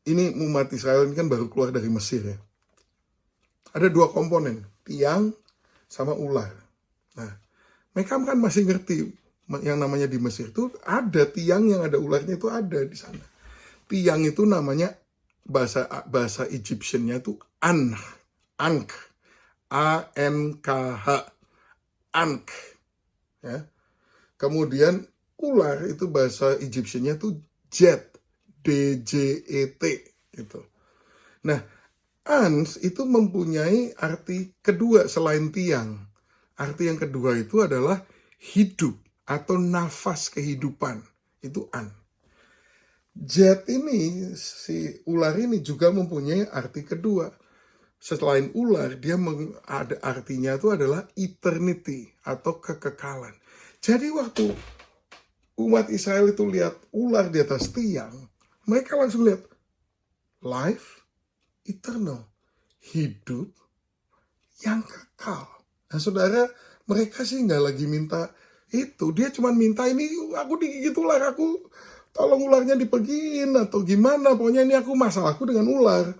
ini umat Israel ini kan baru keluar dari Mesir ya. Ada dua komponen, tiang sama ular. Nah, mereka kan masih ngerti yang namanya di Mesir itu ada tiang yang ada ularnya itu ada di sana. Tiang itu namanya bahasa Egyptian-nya itu Ankh, A-N-K-H, Ankh. Ya. Kemudian ular itu bahasa Egyptian-nya itu Jet, D-J-E-T gitu. Nah, ans itu mempunyai arti kedua selain tiang. Arti yang kedua itu adalah hidup atau nafas kehidupan. Itu an. Jet ini, si ular ini juga mempunyai arti kedua. Selain ular, dia ada artinya itu adalah eternity atau kekekalan. Jadi waktu umat Israel itu lihat ular di atas tiang, mereka langsung lihat life eternal, hidup yang kekal. Nah saudara, mereka sih nggak lagi minta itu. Dia cuma minta ini, aku digigit ular, aku tolong ularnya dipergiin atau gimana. Pokoknya ini aku masalahku dengan ular.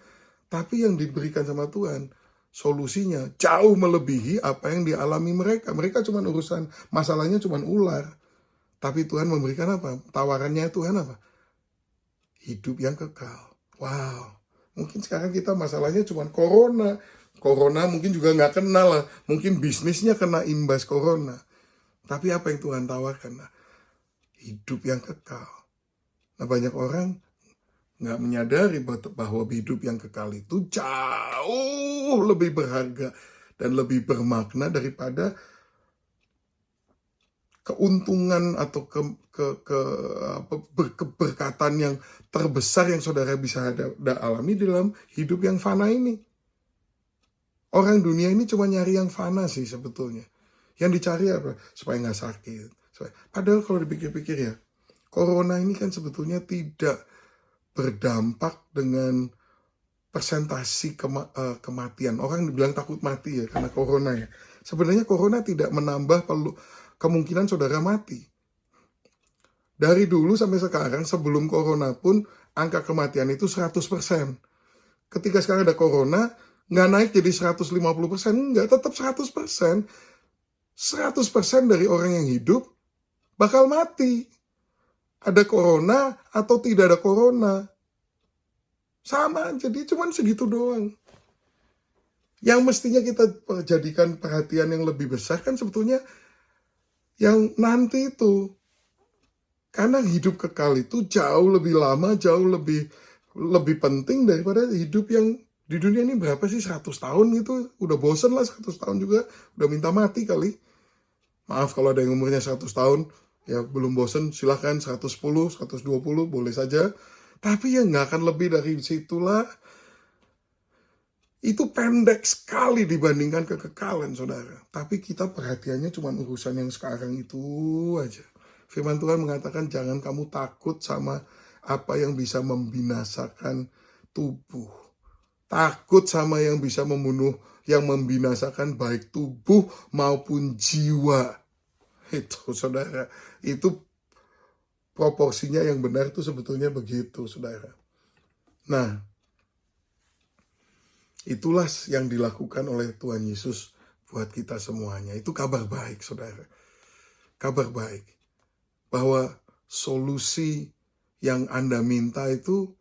Tapi yang diberikan sama Tuhan, solusinya jauh melebihi apa yang dialami mereka. Mereka cuma urusan, masalahnya cuma ular. Tapi Tuhan memberikan apa? Tawarannya Tuhan apa? Hidup yang kekal. Wow. Mungkin sekarang kita masalahnya cuma corona. Corona mungkin juga nggak kenal lah. Mungkin bisnisnya kena imbas corona. Tapi apa yang Tuhan tawarkan? Nah, hidup yang kekal. Nah banyak orang nggak menyadari bahwa hidup yang kekal itu jauh lebih berharga dan lebih bermakna daripada keuntungan atau keberkatan yang terbesar yang saudara bisa alami dalam hidup yang fana ini. Orang dunia ini cuma nyari yang fana sih sebetulnya. Yang dicari apa? Supaya nggak sakit. Padahal kalau dipikir-pikir ya, corona ini kan sebetulnya tidak berdampak dengan persentasi kematian. Orang dibilang takut mati ya karena corona ya. Sebenarnya corona tidak menambah kemungkinan saudara mati. Dari dulu sampai sekarang sebelum corona pun angka kematian itu 100%. Ketika sekarang ada corona, nggak naik jadi 150%, nggak, tetap 100%. 100% dari orang yang hidup bakal mati. Ada corona atau tidak ada corona. Sama aja, dia cuma segitu doang. Yang mestinya kita jadikan perhatian yang lebih besar kan sebetulnya yang nanti itu. Karena hidup kekal itu jauh lebih lama, jauh lebih penting daripada hidup yang di dunia ini. Berapa sih, 100 tahun gitu. Udah bosen lah 100 tahun juga. Udah minta mati kali. Maaf kalau ada yang umurnya 100 tahun. Ya belum bosen, silahkan 110, 120 boleh saja. Tapi ya nggak akan lebih dari situlah. Itu pendek sekali dibandingkan kekekalan saudara. Tapi kita perhatiannya cuma urusan yang sekarang itu aja. Firman Tuhan mengatakan jangan kamu takut sama apa yang bisa membinasakan tubuh. Takut sama yang bisa membunuh, yang membinasakan baik tubuh maupun jiwa. Itu saudara, itu proporsinya yang benar itu sebetulnya begitu saudara. Nah, itulah yang dilakukan oleh Tuhan Yesus buat kita semuanya. Itu kabar baik saudara. Kabar baik. Bahwa solusi yang Anda minta itu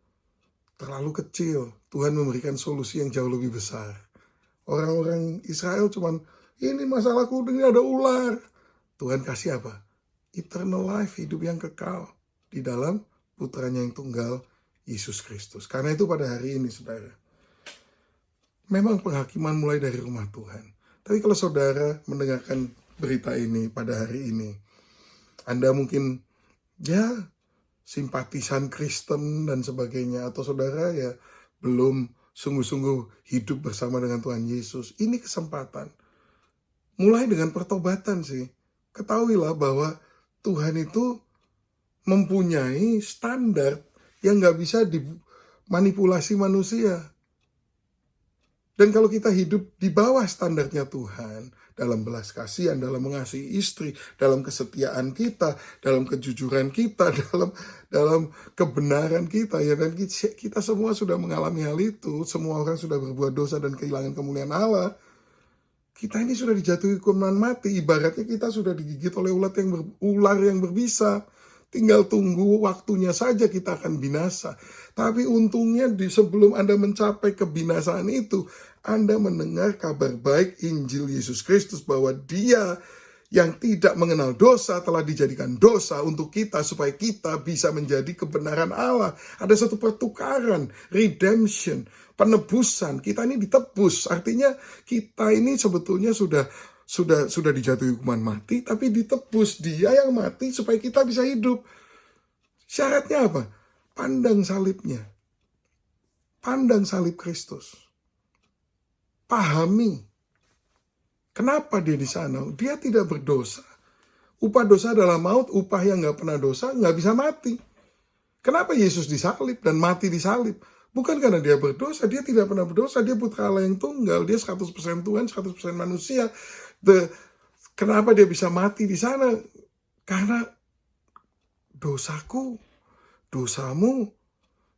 terlalu kecil. Tuhan memberikan solusi yang jauh lebih besar. Orang-orang Israel cuman, ini masalahku, ini ada ular. Tuhan kasih apa? Eternal life, hidup yang kekal di dalam putranya yang tunggal, Yesus Kristus. Karena itu pada hari ini saudara, memang penghakiman mulai dari rumah Tuhan. Tapi kalau saudara mendengarkan berita ini pada hari ini, Anda mungkin ya simpatisan Kristen dan sebagainya, atau saudara ya belum sungguh-sungguh hidup bersama dengan Tuhan Yesus. Ini kesempatan. Mulai dengan pertobatan sih. Ketahuilah bahwa Tuhan itu mempunyai standar yang gak bisa dimanipulasi manusia. Dan kalau kita hidup di bawah standarnya Tuhan, dalam belas kasihan, dalam mengasihi istri, dalam kesetiaan kita, dalam kejujuran kita, dalam kebenaran kita, ya, dan kita semua sudah mengalami hal itu. Semua orang sudah berbuat dosa dan kehilangan kemuliaan Allah. Kita ini sudah dijatuhi hukuman mati. Ibaratnya kita sudah digigit oleh ular yang berbisa. Tinggal tunggu waktunya saja kita akan binasa. Tapi untungnya sebelum Anda mencapai kebinasaan itu, Anda mendengar kabar baik Injil Yesus Kristus bahwa Dia yang tidak mengenal dosa telah dijadikan dosa untuk kita supaya kita bisa menjadi kebenaran Allah. Ada satu pertukaran, redemption, penebusan. Kita ini ditebus. Artinya kita ini sebetulnya sudah sudah dijatuhi hukuman mati, tapi ditebus. Dia yang mati supaya kita bisa hidup. Syaratnya apa? Pandang salibnya. Pandang salib Kristus. Pahami. Kenapa dia di sana? Dia tidak berdosa. Upah dosa adalah maut. Upah yang gak pernah dosa gak bisa mati. Kenapa Yesus disalib dan mati disalib? Bukan karena dia berdosa. Dia tidak pernah berdosa. Dia putra Allah yang tunggal. Dia 100% Tuhan, 100% manusia. Kenapa dia bisa mati di sana? Karena dosaku, dosamu,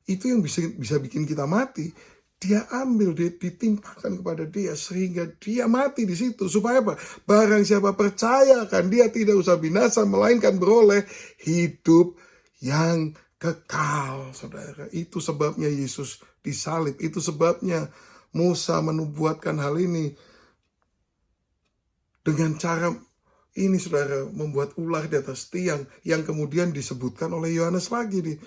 itu yang bisa bikin kita mati. Dia ambil, dia ditimpakan kepada dia sehingga dia mati di situ. Supaya apa? Barang siapa percaya akan dia tidak usah binasa, melainkan beroleh hidup yang kekal, saudara. Itu sebabnya Yesus disalib. Itu sebabnya Musa menubuatkan hal ini dengan cara ini, saudara, membuat ular di atas tiang yang kemudian disebutkan oleh Yohanes lagi nih.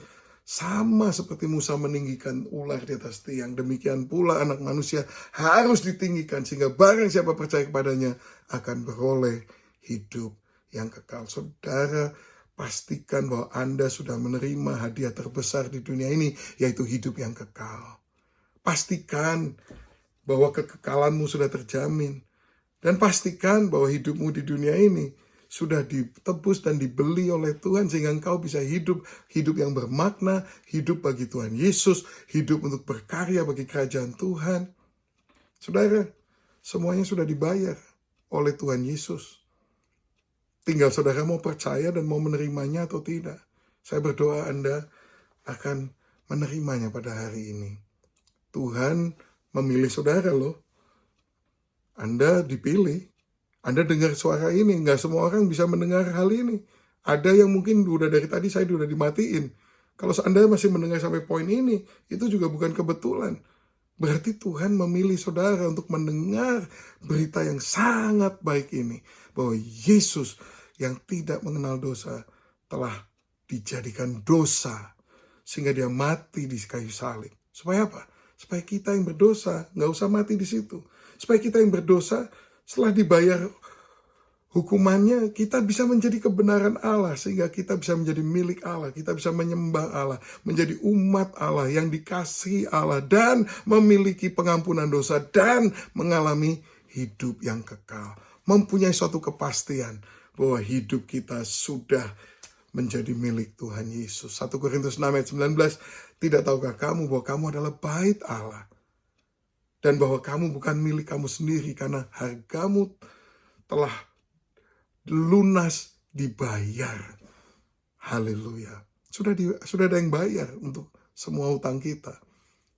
Sama seperti Musa meninggikan ular di atas tiang, demikian pula anak manusia harus ditinggikan sehingga barang siapa percaya kepadanya akan beroleh hidup yang kekal. Saudara, pastikan bahwa Anda sudah menerima hadiah terbesar di dunia ini, yaitu hidup yang kekal. Pastikan bahwa kekekalanmu sudah terjamin. Dan pastikan bahwa hidupmu di dunia ini sudah ditebus dan dibeli oleh Tuhan sehingga engkau bisa hidup yang bermakna, hidup bagi Tuhan Yesus, hidup untuk berkarya bagi kerajaan Tuhan. Saudara, semuanya sudah dibayar oleh Tuhan Yesus. Tinggal saudara mau percaya dan mau menerimanya atau tidak. Saya berdoa Anda akan menerimanya pada hari ini. Tuhan memilih saudara loh. Anda dipilih. Anda dengar suara ini. Nggak semua orang bisa mendengar hal ini. Ada yang mungkin udah dari tadi saya udah dimatiin. Kalau Anda masih mendengar sampai poin ini, itu juga bukan kebetulan. Berarti Tuhan memilih saudara untuk mendengar berita yang sangat baik ini. Bahwa Yesus yang tidak mengenal dosa telah dijadikan dosa. Sehingga dia mati di kayu salib. Supaya apa? Supaya kita yang berdosa nggak usah mati di situ. Supaya kita yang berdosa setelah dibayar hukumannya, kita bisa menjadi kebenaran Allah. Sehingga kita bisa menjadi milik Allah. Kita bisa menyembah Allah. Menjadi umat Allah yang dikasihi Allah. Dan memiliki pengampunan dosa. Dan mengalami hidup yang kekal. Mempunyai suatu kepastian bahwa hidup kita sudah menjadi milik Tuhan Yesus. 1 Korintus 6 ayat 19. Tidak tahukah kamu bahwa kamu adalah bait Allah? Dan bahwa kamu bukan milik kamu sendiri karena hargamu telah lunas dibayar. Haleluya. Sudah ada yang bayar untuk semua utang kita.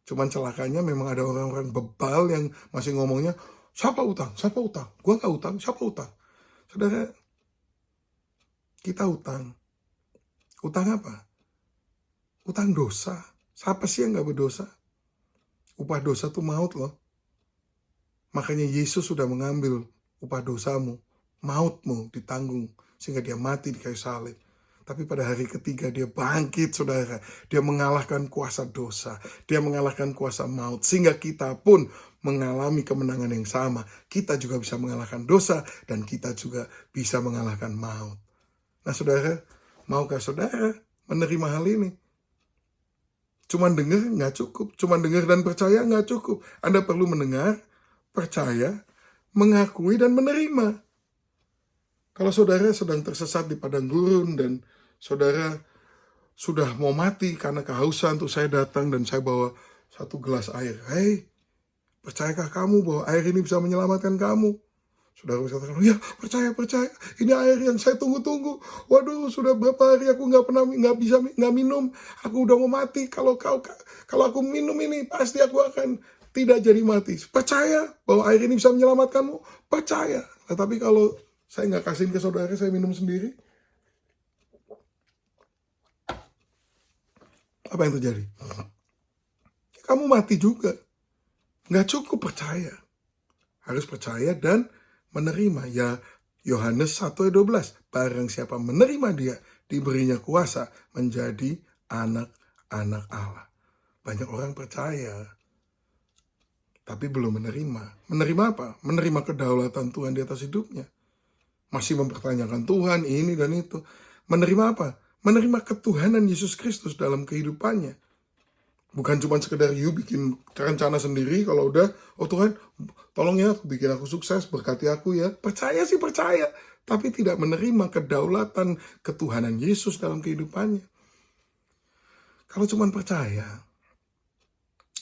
Cuman celakanya memang ada orang-orang bebal yang masih ngomongnya, siapa utang? Siapa utang? Gua gak utang, siapa utang? Saudara, kita utang. Utang apa? Utang dosa. Siapa sih yang gak berdosa? Upah dosa itu maut loh. Makanya Yesus sudah mengambil upah dosamu. Mautmu ditanggung. Sehingga dia mati di kayu salib. Tapi pada hari ketiga dia bangkit, saudara. Dia mengalahkan kuasa dosa. Dia mengalahkan kuasa maut. Sehingga kita pun mengalami kemenangan yang sama. Kita juga bisa mengalahkan dosa. Dan kita juga bisa mengalahkan maut. Nah saudara, maukah saudara menerima hal ini? Cuman dengar nggak cukup. Cuman dengar dan percaya nggak cukup. Anda perlu mendengar, percaya, mengakui, dan menerima. Kalau saudara sedang tersesat di padang gurun dan saudara sudah mau mati karena kehausan, tuh saya datang dan saya bawa satu gelas air. Hei, percayakah kamu bahwa air ini bisa menyelamatkan kamu? Saudara bisa katakan, ya percaya. Ini air yang saya tunggu-tunggu. Waduh, sudah berapa hari aku nggak minum. Aku udah mau mati. Kalau aku minum ini, pasti aku akan tidak jadi mati. Percaya bahwa air ini bisa menyelamatkanmu? Percaya. Nah, tapi kalau saya nggak kasihin ke saudara, saya minum sendiri. Apa yang terjadi? Kamu mati juga. Nggak cukup percaya. Harus percaya dan menerima. Ya, Yohanes 1 ayat 12. Barang siapa menerima dia, diberinya kuasa menjadi anak-anak Allah. Banyak orang percaya. tapi belum menerima. Menerima apa? Menerima kedaulatan Tuhan di atas hidupnya. Masih mempertanyakan Tuhan ini dan itu. Menerima apa? Menerima ketuhanan Yesus Kristus dalam kehidupannya. Bukan cuma sekedar you bikin rencana sendiri, kalau udah, oh Tuhan, tolong ya, bikin aku sukses, berkati aku ya. Percaya sih percaya, tapi tidak menerima kedaulatan ketuhanan Yesus dalam kehidupannya. Kalau cuma percaya,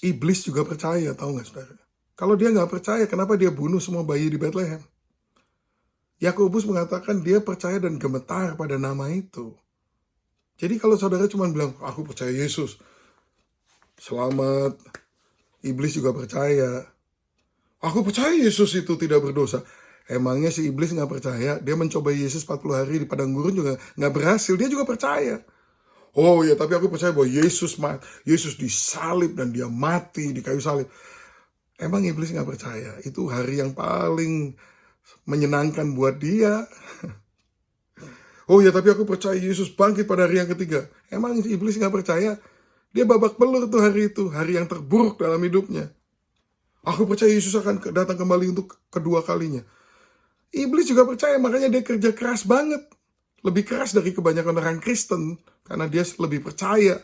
iblis juga percaya, tahu nggak saudara? Kalau dia nggak percaya, kenapa dia bunuh semua bayi di Bethlehem? Yakobus mengatakan dia percaya dan gemetar pada nama itu. Jadi kalau saudara cuma bilang, aku percaya Yesus, selamat. Iblis juga percaya. Aku percaya Yesus itu tidak berdosa. Emangnya si iblis nggak percaya? Dia mencoba Yesus 40 hari di padang gurun juga nggak berhasil. Dia juga percaya. Oh ya, tapi aku percaya bahwa Yesus disalib dan dia mati di kayu salib. Emang iblis nggak percaya? Itu hari yang paling menyenangkan buat dia. Oh ya, tapi aku percaya Yesus bangkit pada hari yang ketiga. Emang iblis nggak percaya? Dia babak belur tuh hari itu, hari yang terburuk dalam hidupnya. Aku percaya Yesus akan datang kembali untuk kedua kalinya. Iblis juga percaya, makanya dia kerja keras banget. Lebih keras dari kebanyakan orang Kristen, karena dia lebih percaya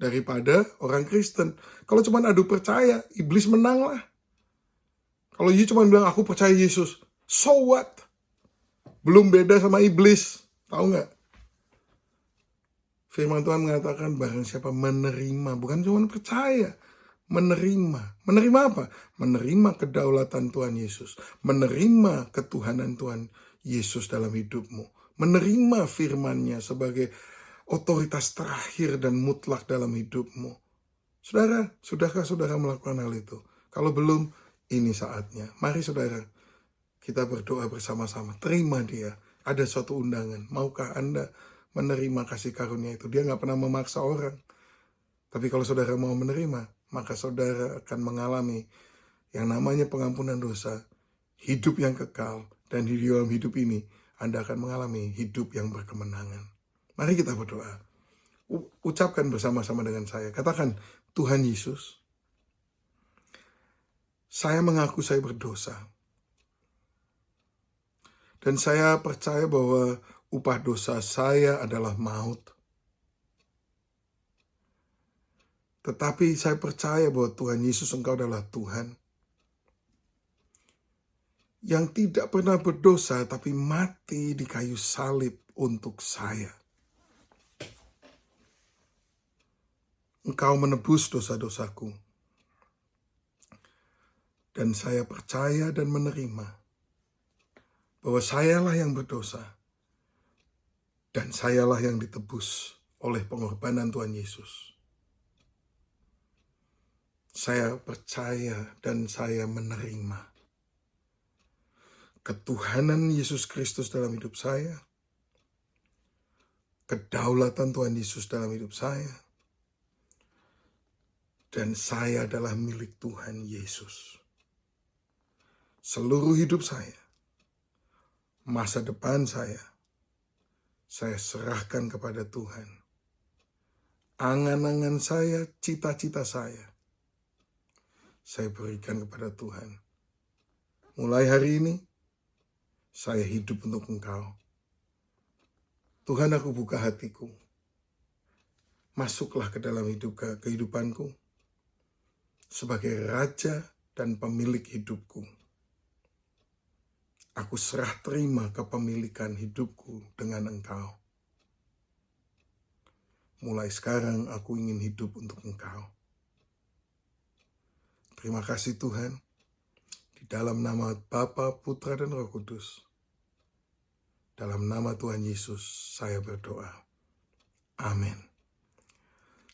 daripada orang Kristen. Kalau cuma adu percaya, iblis menang lah. Kalau you cuma bilang, aku percaya Yesus, so what? Belum beda sama iblis, tahu nggak? Firman Tuhan mengatakan barang siapa menerima, bukan cuma percaya, menerima. Menerima apa? Menerima kedaulatan Tuhan Yesus. Menerima ketuhanan Tuhan Yesus dalam hidupmu. Menerima firman-Nya sebagai otoritas terakhir dan mutlak dalam hidupmu. Saudara, sudahkah saudara melakukan hal itu? Kalau belum, ini saatnya. Mari saudara, kita berdoa bersama-sama. Terima dia. Ada suatu undangan. Maukah Anda menerima kasih karunia itu? Dia nggak pernah memaksa orang. Tapi kalau saudara mau menerima, maka saudara akan mengalami yang namanya pengampunan dosa, hidup yang kekal, dan di dalam hidup ini Anda akan mengalami hidup yang berkemenangan. Mari kita berdoa. Ucapkan bersama-sama dengan saya. Katakan, Tuhan Yesus, saya mengaku saya berdosa. Dan saya percaya bahwa upah dosa saya adalah maut. Tetapi saya percaya bahwa Tuhan Yesus Engkau adalah Tuhan yang tidak pernah berdosa tapi mati di kayu salib untuk saya. Engkau menebus dosa-dosaku. Dan saya percaya dan menerima bahwa sayalah yang berdosa dan sayalah yang ditebus oleh pengorbanan Tuhan Yesus. Saya percaya dan saya menerima ketuhanan Yesus Kristus dalam hidup saya, kedaulatan Tuhan Yesus dalam hidup saya, dan saya adalah milik Tuhan Yesus. Seluruh hidup saya, masa depan saya serahkan kepada Tuhan. Angan-angan saya, cita-cita saya berikan kepada Tuhan. Mulai hari ini, saya hidup untuk Engkau. Tuhan, aku buka hatiku. Masuklah ke dalam kehidupanku sebagai Raja dan pemilik hidupku. Aku serah terima kepemilikan hidupku dengan Engkau. Mulai sekarang aku ingin hidup untuk Engkau. Terima kasih Tuhan. Di dalam nama Bapa, Putra, dan Roh Kudus. Dalam nama Tuhan Yesus saya berdoa. Amin.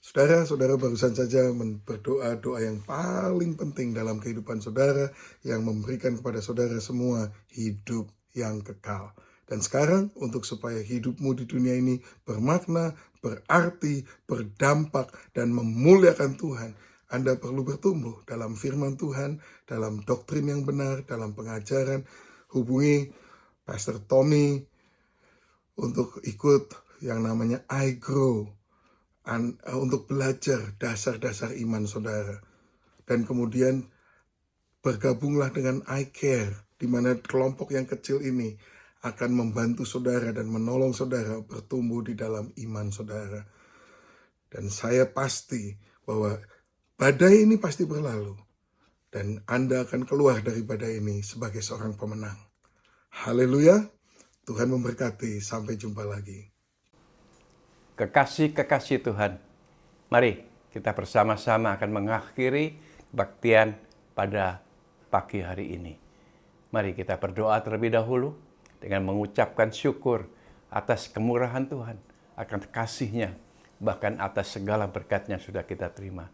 Saudara-saudara barusan saja berdoa doa yang paling penting dalam kehidupan saudara yang memberikan kepada saudara semua hidup yang kekal. Dan sekarang untuk supaya hidupmu di dunia ini bermakna, berarti, berdampak, dan memuliakan Tuhan, Anda perlu bertumbuh dalam firman Tuhan, dalam doktrin yang benar, dalam pengajaran. Hubungi Pastor Tommy untuk ikut yang namanya I Grow, untuk belajar dasar-dasar iman saudara. Dan kemudian bergabunglah dengan I Care, di mana kelompok yang kecil ini akan membantu saudara dan menolong saudara bertumbuh di dalam iman saudara. Dan saya pasti bahwa badai ini pasti berlalu, dan Anda akan keluar dari badai ini sebagai seorang pemenang. Haleluya, Tuhan memberkati, sampai jumpa lagi. Kekasih-kekasih Tuhan, mari kita bersama-sama akan mengakhiri kebaktian pada pagi hari ini. Mari kita berdoa terlebih dahulu dengan mengucapkan syukur atas kemurahan Tuhan, akan kasih-Nya, bahkan atas segala berkat yang sudah kita terima.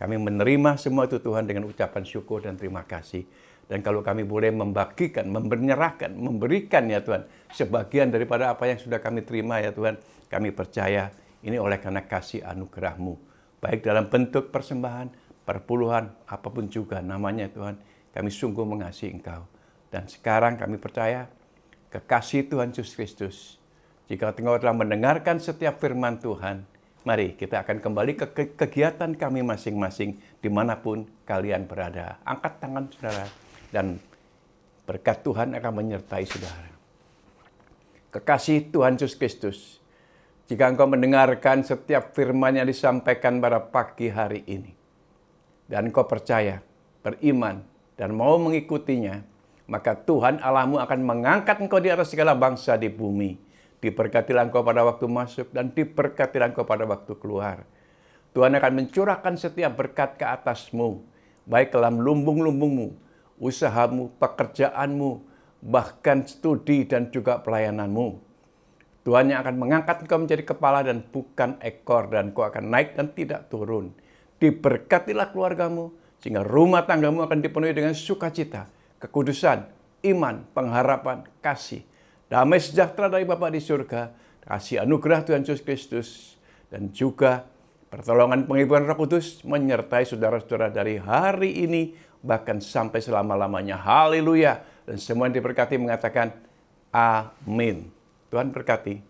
Kami menerima semua itu Tuhan dengan ucapan syukur dan terima kasih. Dan kalau kami boleh membagikan, memberikan ya Tuhan, sebagian daripada apa yang sudah kami terima ya Tuhan, kami percaya ini oleh karena kasih anugerah-Mu. Baik dalam bentuk persembahan, perpuluhan, apapun juga namanya Tuhan, kami sungguh mengasihi Engkau. Dan sekarang kami percaya, kekasih Tuhan Yesus Kristus, jika Engkau telah mendengarkan setiap firman Tuhan, mari kita akan kembali ke kegiatan kami masing-masing dimanapun kalian berada. Angkat tangan saudara dan berkat Tuhan akan menyertai saudara. Kekasih Tuhan Yesus Kristus, jika engkau mendengarkan setiap firman yang disampaikan pada pagi hari ini, dan engkau percaya, beriman, dan mau mengikutinya, maka Tuhan Allahmu akan mengangkat engkau di atas segala bangsa di bumi. Diberkatilah engkau pada waktu masuk dan diberkatilah engkau pada waktu keluar. Tuhan akan mencurahkan setiap berkat ke atasmu, baik dalam lumbung-lumbungmu, usahamu, pekerjaanmu, bahkan studi dan juga pelayananmu. Tuhan yang akan mengangkat engkau menjadi kepala dan bukan ekor, dan engkau akan naik dan tidak turun. Diberkatilah keluargamu, sehingga rumah tanggamu akan dipenuhi dengan sukacita, kekudusan, iman, pengharapan, kasih, damai sejahtera dari Bapa di surga, kasih anugerah Tuhan Yesus Kristus, dan juga pertolongan penghiburan Roh Kudus menyertai saudara-saudara dari hari ini, bahkan sampai selama-lamanya. Haleluya. Dan semua yang diberkati mengatakan amin. Tuhan berkati.